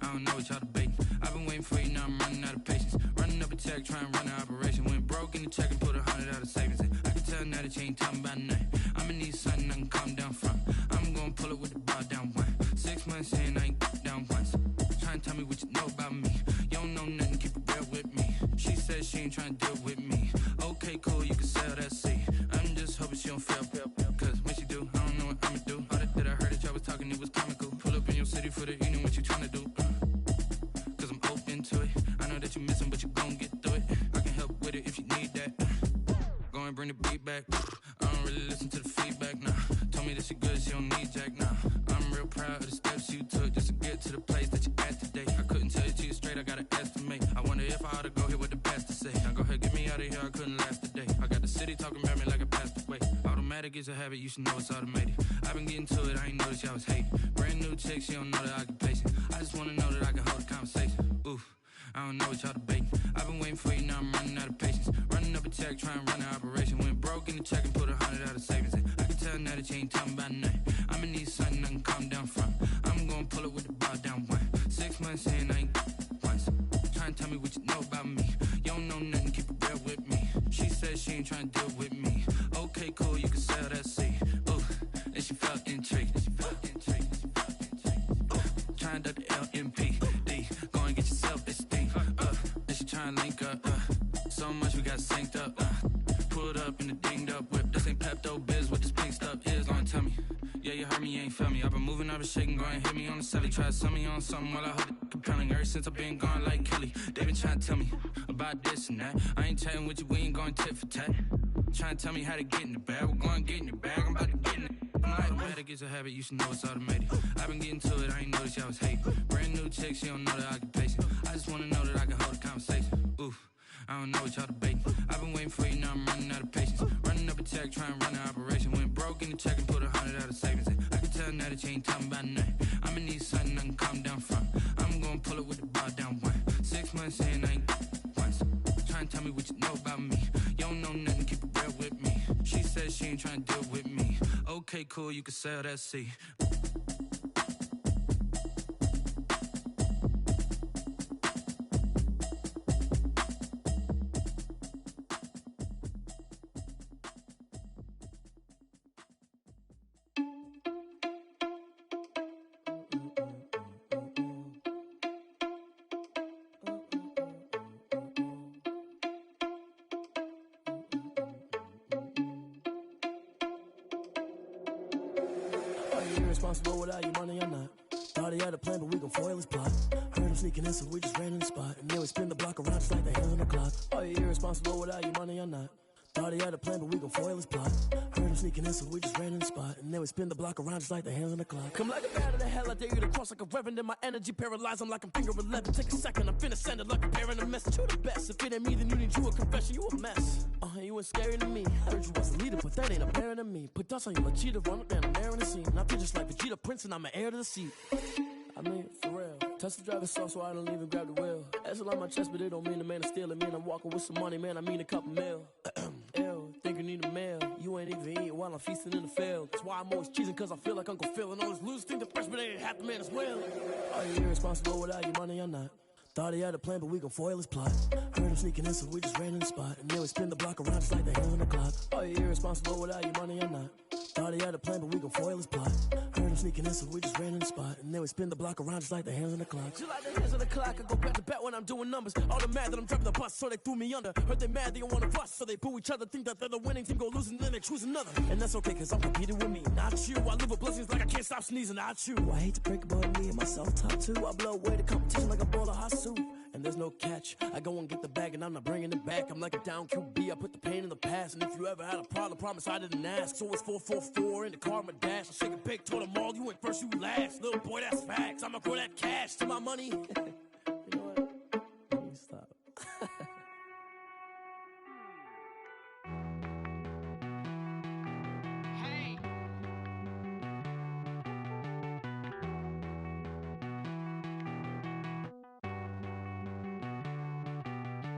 S1: I don't know what y'all debating. I've been waiting for you, now I'm running out of patience. Running up a check, trying to run an operation. Went broke in the check and put 100 out of savings in. I can tell now that you ain't talking about nothing. I'ma need something I can calm down from. I'm gonna pull it with the bar down one. 6 months in, I ain't down once. Trying to tell me what you know about me. You don't know nothing, keep it real with me. She said she ain't trying to deal with me. Okay, cool, you can sell that seed. I'm just hoping she don't fail. Cause when she do, I don't know what I'ma do. All that I heard that y'all was talking, it was comical. Pull up in your city for the evening, what you tryna do? Cause I'm open to it. I know that you missing, but you gon' get through it. I can help with it if you need that. Go and bring the beat back. I don't really listen to the feedback, nah. Told me that she good, she don't need Jack, nah. I'm real proud of the steps you took just to get to the place that you at today. I couldn't tell you to you straight, I gotta estimate. I wonder if I ought to go here with the best to say. Now go ahead, get me out of here, I couldn't last today. I got the city talking about me like a passed away. Automatic is a habit, you should know it's automated. I've been getting to it, I ain't noticed y'all was hating. Brand new chick, she don't know that I can pace it. I just wanna know that I can hold a conversation. Oof, I don't know what y'all debating. I've been waiting for you, now I'm running out of patience. Running up a check, trying to run an operation. Went broke in the check and put 100 out of savings in. I can tell now that you ain't talking about nothing. I'ma need something I can calm down from. I'm gonna pull it with the bar down one. 6 months in, I ain't once. Trying to tell me what you know about me. You don't know nothing, keep it real with me. She said she ain't trying to deal with me. Okay, cool, you can sell that seed. Ooh, and she felt intrigued. Trying to duck the LMPD. Go and get your self-esteem. And she trying to link up. So much we got synced up. Pulled up in the dinged up whip. This ain't Pepto-Biz, what this pink stuff is. Long tell me. Yeah, you heard me, you ain't felt me. I've been moving, I've been shaking, go and hit me on the celly. Try to sell me on something while I hold it compelling. Ever since I've been gone like Kelly, they been trying to tell me about this and that. I ain't chatting with you, we ain't going tit for tat. Trying to tell me how to get in the bag. We're going to get in the bag, I'm about to get in it. Automatic is a habit, you should know it's automated. I've been getting to it, I ain't noticed y'all was hating. Brand new chick, she don't know that I can pace it. I just wanna know that I can hold a conversation. Oof, I don't know what y'all debating. I've been waiting for you, now I'm running out of patience. Running up a check, trying to run an operation. Went broke in the check and put 100 out of savings in. I can tell now that you ain't talking about nothing. I'ma need something I can calm down from. I'm gonna pull it with the bar down one. 6 months in, I ain't once. Trying to tell me what you know about me. You don't know nothing, keep it real with me. She said she ain't trying to deal with me. Okay, cool, you can sell that seed.
S11: you irresponsible without your money or not? Thought he had a plan, but we gon' foil his plot. Heard him sneaking in, so we just ran in the spot. And then we spin the block around just like the hands on the clock. Are you irresponsible without your money or not? Thought he had a plan, but we gon' foil his plot. Heard him sneaking in, so we just ran in the spot. And then we spin the block around just like the hands on the clock. Come like a bat of the hell, I dare you to cross like a reverend. In my energy paralyzed, I'm like I'm finger 11. Take a second, I'm finna send it like a parent a message. You the best, if it ain't me, then you need you a confession. You a mess, you ain't scary to me. Heard you was a leader, but that ain't apparent to me. Put dust on you like cheetah, run up down the air in the scene. I feel just like Vegeta Prince, and I'm an heir to the seat. I mean, for real. Touch the driver's sauce so I don't even grab the wheel. That's on my chest, but it don't mean the man is stealing. Man, I'm walking with some money, man, I mean a couple mil. Ew, think you need a meal. You ain't even eating while I'm feasting in the field. That's why I'm always cheesing, cause I feel like Uncle Phil. And all those losers think the freshman ain't half the man as well. Are you irresponsible without your money or not? Thought he had a plan, but we gon' foil his plot. Heard him sneaking in, so we just ran in the spot. And then we spin the block around just like the hands on the clock. Are you irresponsible without your money or not? Thought he had a plan, but we gon' foil his plot. Heard him sneaking in, so we just ran in the spot. And then we spin the block around just like the hands on the clock. Just like the hands on the clock, I go back to back when I'm doing numbers. All the mad that I'm driving the bus, so they threw me under. Heard they mad, they don't wanna bust, so they boo each other. Think that they're the winning team, go losing, then they choose another. And that's okay, cause I'm competing with me, not you. I live with blessings like I can't stop sneezing, not you. I hate to break it, but me and myself top two. I blow away the competition like a bowl of hot soup. And there's no catch. I go and get the bag and I'm not bringing it back. I'm like a down QB, I put the pain in the past. And if you ever had a problem, promise I didn't ask. So it's 444 in the car, my dash. I shake a big, told them all, you ain't first, you last. Little boy, that's facts. I'ma grow that cash to my money. You know what? Let me stop.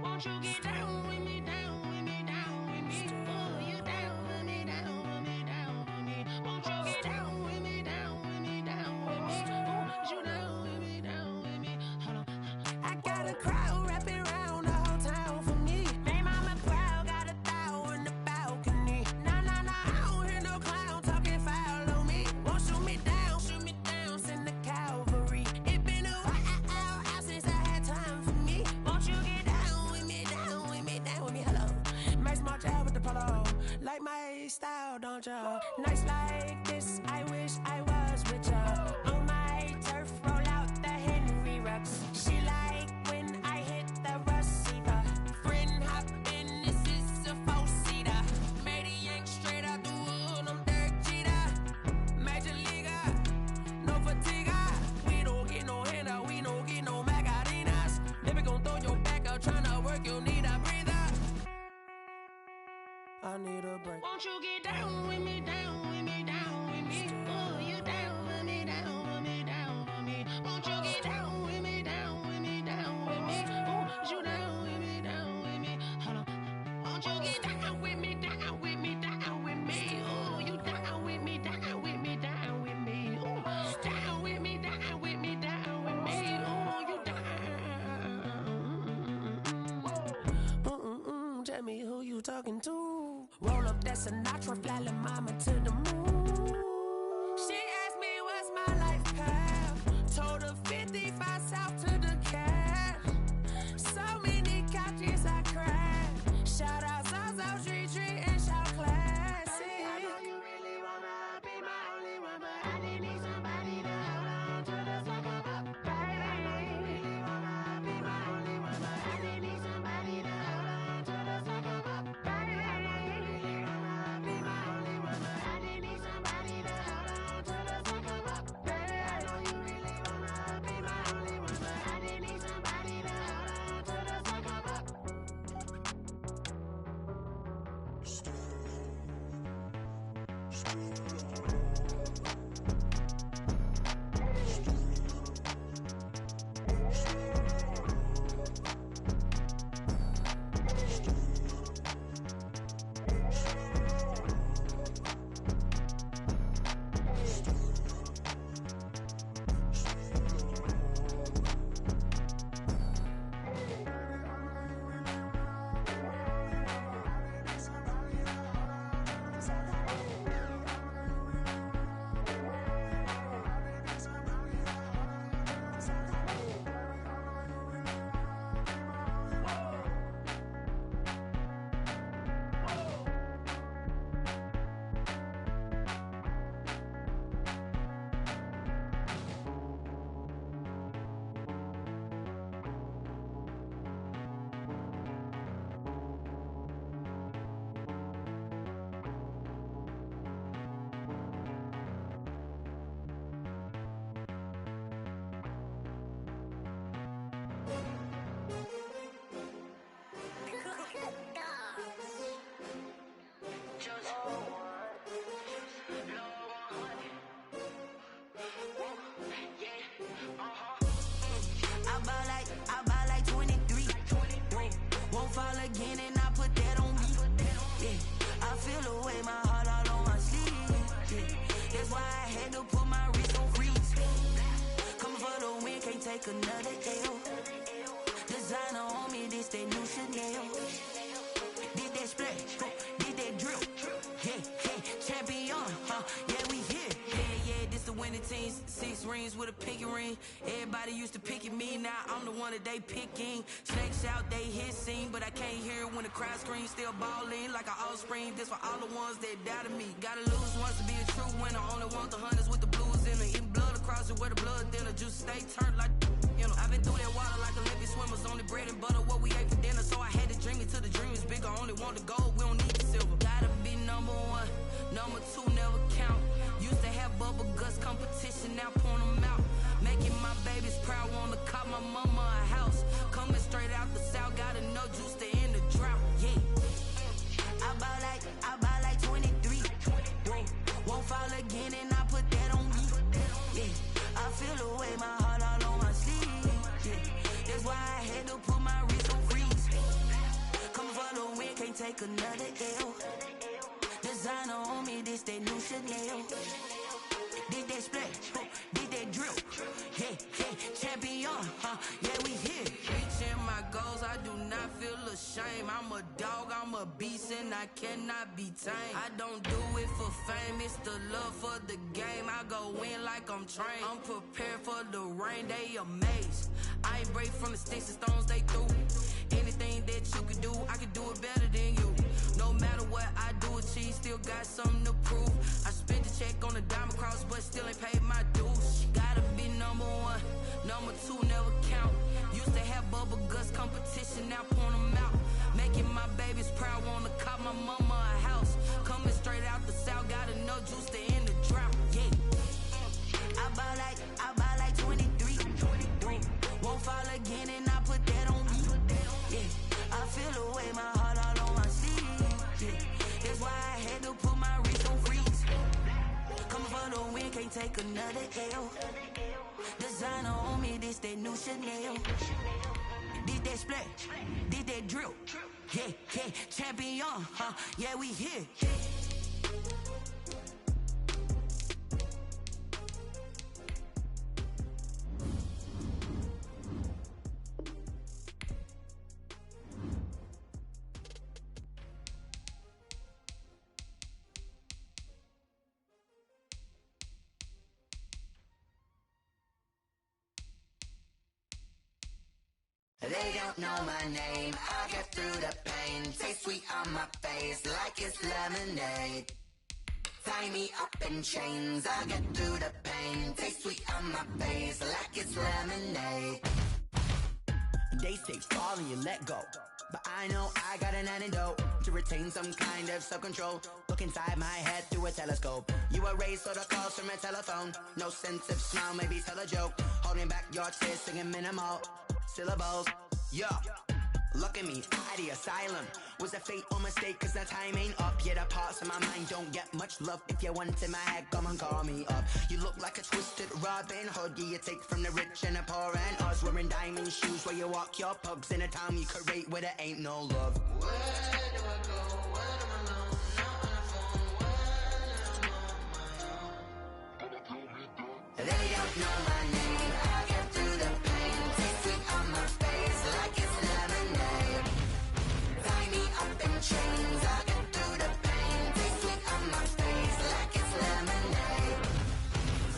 S9: Won't you get down with me, down with me, down with me? Oh, you down with me, down with me, down with me. Won't you get down with me, down with me, down with me? Oh, you down with me, down with me? Hold on. I got a crowd wrapping around the whole town for me. Name on my crowd, got a thou in the balcony. Nah, I don't hear no clown talking foul on me. Won't shoot me down, send the cavalry. It been a while since I had time for me. Won't you get down with me, down with me, down with me? Hello. Max March out with the polo. Like my style, don't ya? Nights like this, I wish I was with ya. On my turf, roll out the Henry Rux. She like when I hit the receiver. Friend hop in, this is a four-seater. Made a yank straight out the wood, I'm Derek Jeter. Major leaguer, no fatigue. We don't get no handout, we don't get no Macarinas. Never gon' throw your back out, tryna work, you need a breather. I need a break. Won't you get down with me, down with me, down with me? Oh, you down with me, down with me, down with me? Won't you get down with me, down with me, down with me? Oh, you down with me, down with me? Hold on. Won't you get down with me, down with me, down with me? Oh, you down with me, down with me, down with me? Oh, down with me, down with me, down with me? Oh, you down. Tell me who you talking to. Roll up that Sinatra, fly la mama to the moon. She asked me what's my life path. Told her 55 south to the cat. So many couches I crashed. Shout out South Street and shout classy. I know you really wanna be my only one, but I didn't need somebody to hold on to the second up. Baby, I know you really wanna be my only one, but I didn't need somebody to hold on to the second up. Baby, I know you really wanna be my only one, but I didn't need somebody to I buy like 23. Won't fall again and I put that on me. Yeah, I feel away my heart all on my sleeve. Yeah, that's why I had to put my wrist on freeze. Coming for the win, can't take another L. Designer on me, this that new Chanel. Did that splash, did that drill. Yeah, champion, yeah, we here. Yeah, this the winning team. 6 rings with a pinky ring. Everybody used to picking me, now I'm the one that they picking. Snakes out, they hissing, but I can't hear when the crowd screams. Still balling like an offspring. This for all the ones that doubted me. Gotta lose once to be a true winner. Only want the hunters with the blues in it. Eating blood across it where the blood thinner. Juice stay turned like, you know. I've been through that water like Olympic swimmers. Only bread and butter, what we ate for dinner. So I had to dream it till the dream is bigger. Only want the gold, we don't need the silver. Gotta be number 1, number 2 never count. Used to have bubble guts competition, now point them out. Making my babies proud, wanna cop my mama a house. Coming straight out the south, got enough juice to end the drought. Yeah, I buy like 23. Won't fall again and I put that on me. Yeah, I feel away my heart all on my sleeve. Yeah, that's why I had to put my wrist on freeze. Coming for the win, can't take another L. Designer on me, this that new Chanel. Did that splash, did that drill. Yeah, champion, yeah, we here. Reaching my goals, I do not feel ashamed. I'm a dog, I'm a beast, and I cannot be tamed. I don't do it for fame, it's the love for the game. I go in like I'm trained. I'm prepared for the rain, they amazed. I ain't break from the sticks and stones they threw. Anything that you could do, I could do it better than you. No matter what I do, achieve, still got something to prove. I spent the check on the diamond cross, but still ain't paid my dues. Gotta be number 1, number 2 never count. Used to have bubble guts competition, now point them out. Making my babies proud, wanna cop my mama a house. Coming straight out the south, got enough juice to end the drought. Yeah, I buy like 23. Won't fall again and I put that on me. Yeah, I feel away my heart all on my sleeve. Yeah, that's why I had to put my wrist on freeze. Coming for the win, can't take another L. Designer on me, this that new Chanel. Did that splash, did that drill. Yeah, champion, yeah, we here.
S12: They don't know my name, I get through the pain. Taste sweet on my face like it's lemonade. Tie me up in chains, I get through the pain. Taste sweet on my face like it's lemonade.
S13: They say fall and you let go, but I know I got an antidote to retain some kind of self-control. Look inside my head through a telescope. You erase all the calls from a telephone. No sense of smile, maybe tell a joke. Holding back your tears, singing minimal syllables. Yeah, look at me, at the asylum. Was a fate or mistake, cause the time ain't up. Yet the parts of my mind don't get much love. If you want in my head, come and call me up. You look like a twisted Robin Hood. Yeah, you take from the rich and the poor and us. Wearing diamond shoes where you walk your pugs in a town you could rate where there ain't no love.
S12: Where do I go? When I'm alone? Not on the phone. When I'm on my own.
S13: They don't know my name, I get through the pain. Taste sweet on my face like it's lemonade. Tie me up in chains, I get through the pain. Taste sweet on my face like it's lemonade.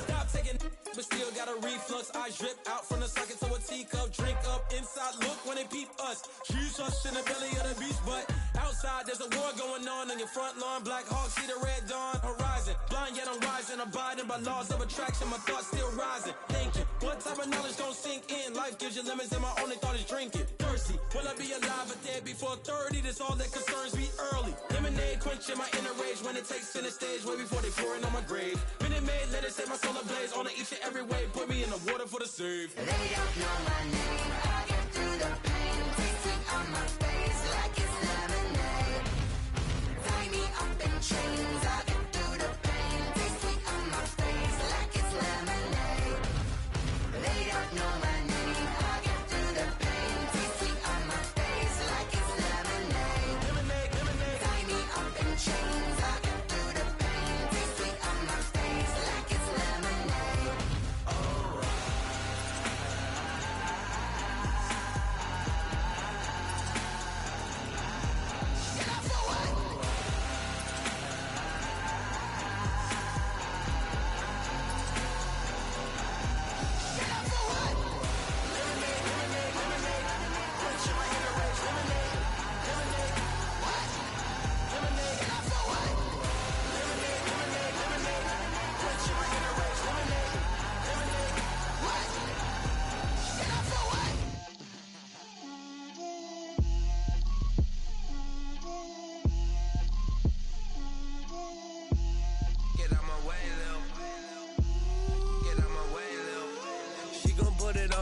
S14: Stop taking but still got a reflux. I drip out from the socket to a teacup. Drink up inside, look when they peep us. She's us in the belly of the beach, but outside there's a war going on your front lawn. Black Hawk, see the red dawn horizon. Blind yet I'm rising, abiding by laws of attraction. My thoughts still rising, thinking what type of knowledge don't sink in. Life gives you lemons and my only thought is drinking. Thirsty, will I be alive or dead before 30? That's all that concerns me early. Lemonade quenching my inner rage when it takes center stage way before they pour it on my grave. Minute Maid, let it set my soul ablaze on each and every way. Put me in the water for the save.
S13: They don't know my name, I get through the pain. Taste sweet on my face like it's lemonade. Tie me up in chains.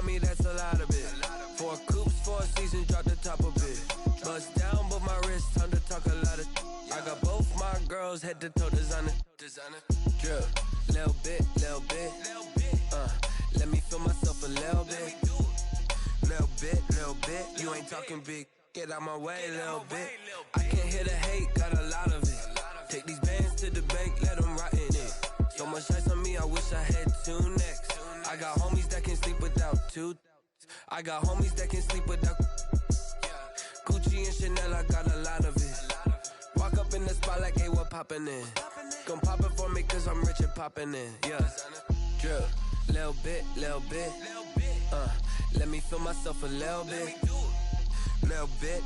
S15: on me, that's a lot of it. 4 coops, 4 seasons, drop the top of it. Bust down, but my wrist, time to talk a lot of. I got both my girls head to toe designer. Drip, little bit. Let me feel myself a little bit. Little bit. You ain't talking big. Get out my way, little bit. I can't hear the hate, got a lot of it. Take these bands to the bank, let them rot in it. So much ice on me, I wish I had 2 necks. I got homies that can sleep without 2. I got homies that can sleep without Gucci and Chanel, I got a lot of it. Walk up in the spot like, hey, what poppin' in? Gon' pop it for me cause I'm rich and poppin' in, yeah. Drip, little bit. Let me feel myself a little bit. Little bit.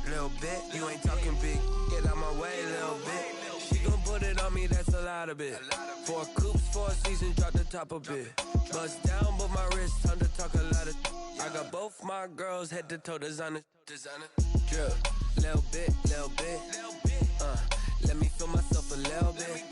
S15: You ain't talking big. Get out my way, little bit. She gon' put it on me, that's a lot of it. 4 coops, 4 seasons, drop the top a bit. Bust down, but my wrist, time to talk a lot of. I got both my girls head to toe designer. Drip, little bit. Let me feel myself a little bit.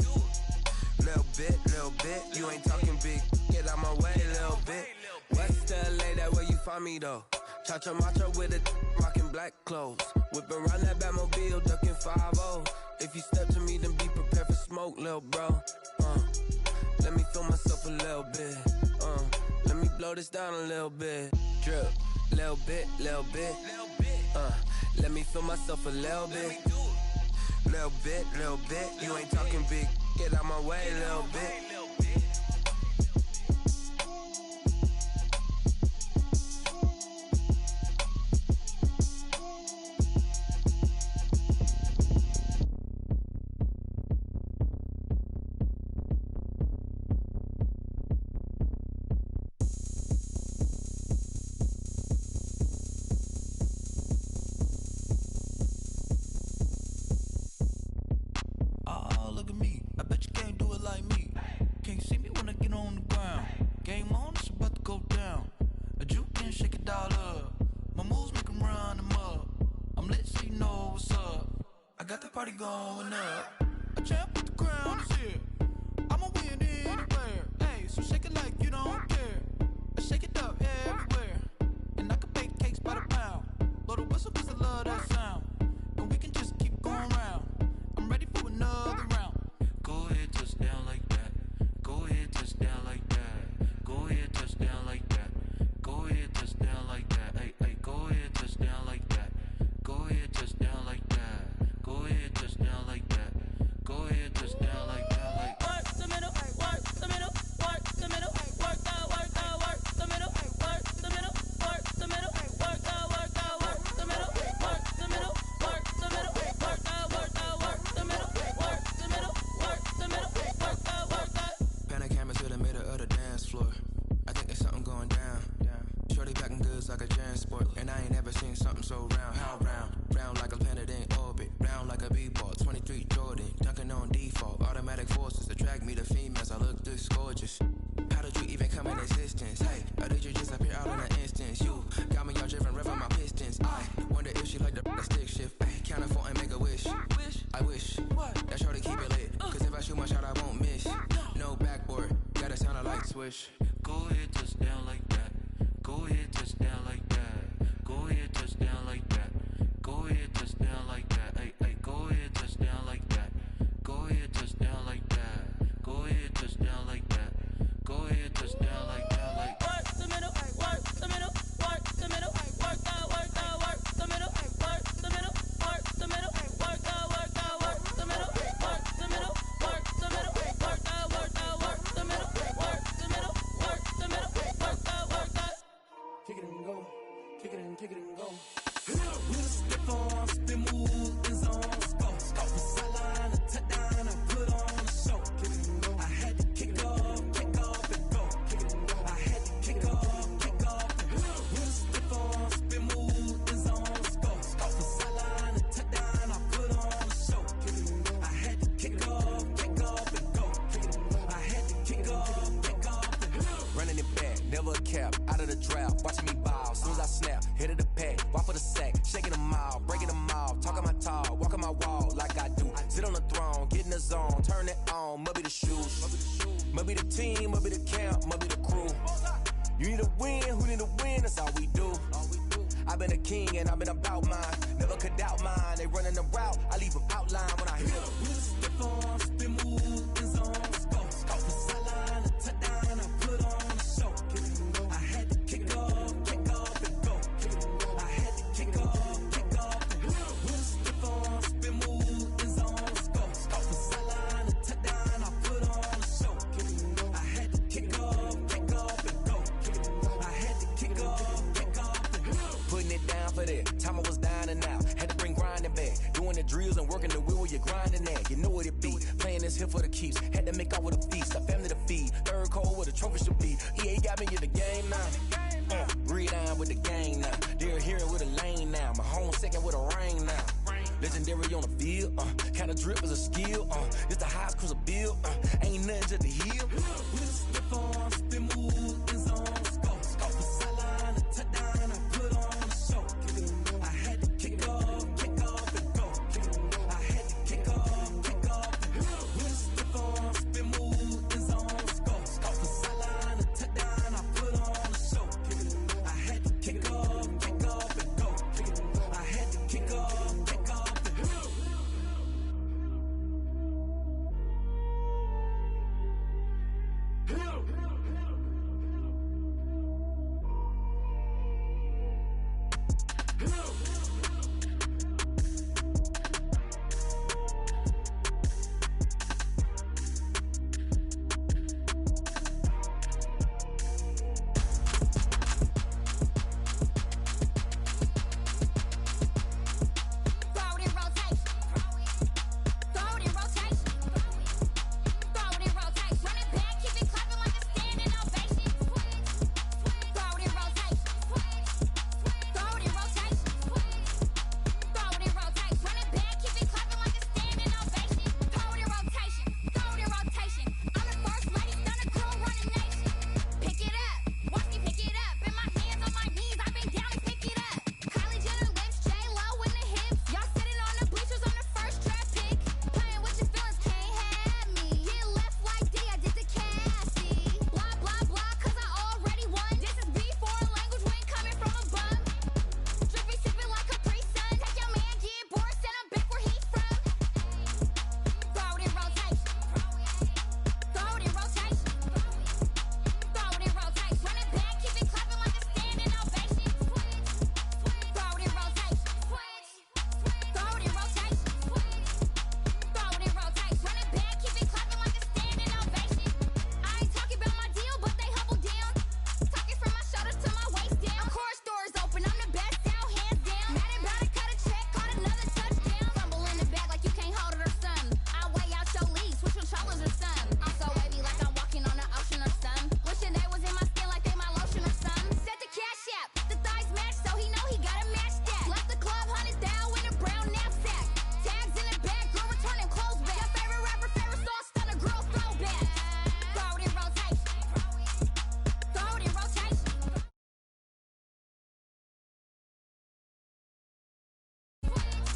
S15: Little bit. You ain't talking big. Get out my way, little bit. West LA, that where you find me though. Cha-cha macho with a rockin' black clothes. Whip around that Batmobile, ducking 5-0. If you step to me, then be prepared for smoke, lil' bro. Let me feel myself a little bit. Let me blow this down a little bit. Drip, little bit. Let me feel myself a little bit. Little bit. You ain't talking big. Get out my way, little bit.
S16: Going up, a champ with the crown is here. I'ma win anywhere. Hey, so shake it like you don't care. Shake it up everywhere. And I can bake cakes by the pound. Blow the whistle cause I love that sound. And we can just keep going round. I'm ready for another round.
S1: Go ahead, touch down like that. Go ahead, touch down like that. Go ahead, touch down like that. Go ahead, touch down like that. Hey, go ahead, touch down like that. Go ahead, touch down like that. Go ahead, touch down like that. Go ahead, touch down like that. Like
S17: work the middle, work the middle, work the middle, work the middle, work the middle, work the middle, work the middle, work the middle, work the middle, work the middle, work the middle, work the.
S18: Panic camera to the middle of the dance floor. I think there's something going down. Shorty packing goods like a transport, and I ain't never seen something so round. How round? Round like a planet in orbit, round like a b-ball. 23 Jordan, dunking on default. Automatic forces attract me to females. I look this gorgeous. How did you even come in existence? Hey, or did you just appear out in an instance? You got me all driven, revving my pistons. I wonder if she like the stick shift. Ay, count a 4 and make a wish. I wish that shorty keep it lit. Cause if I shoot my shot, I won't miss. No backboard, gotta sound a light switch.
S1: go ahead, touch down like that. Go ahead, touch down like that. Go ahead, touch down like that. Go ahead, touch down like that. Hey, go ahead, touch down like that. Go ahead, touch down like that. Go ahead, touch down like that. Go ahead, touch down like that. Like
S17: work the middle, work the middle, work the middle, work the middle, work the middle, work the middle, work the middle, work the middle, work the middle, work the middle, work the middle, work the middle, work the middle, work the middle, work the.
S11: Kick it and go, kick it and go.
S16: With a step on, spin move, and zone, go. From sideline to touchdown, I put on a show. I had to kick off and go. I had to kick off and go. With a step on, spin move, and zone, go. From sideline to touchdown, I put on a show. I had to kick off and go. I had to kick off and go.
S19: Running it back, never a cap, out of the drought, watching me ball. Soon as I snap, hit of the pack, walk for the sack, shaking them out, breaking them off, talking my talk, walking my wall like I do. Sit on the throne, get in the zone, turn it on, must be the shoes, must be the team, must be the camp, must be the crew. You need a win, who need a win? That's all we do. I've been a king and I've been about mine. Never could doubt mine. They running the route, I leave them outline when I hit them.
S16: Step on, spin move, in zone, scope. From sideline to touchdown, I put on a show. I had to kick off and go. I had to kick off and go. Step on, spin move, in zone, scope. From sideline to touchdown, I put on a show. I had to kick off and go. I had to kick off and go.
S19: Putting it down for that. Time I was down and out. Had to bring grinding back. Doing the drills and working the wheel where you're grinding at. You know what it be. Playing this here for the keeps. Had to make out with a feast. A family to feed. Third cold where the trophy should be. EA got me in the game now. Read on with the gang now. They're hearing with a lane now. My home second with a rain now. Legendary on the field. Kind of drip is a skill. It's the highest cruiser bill. Ain't nothing to the hill.
S16: Step on, spin move.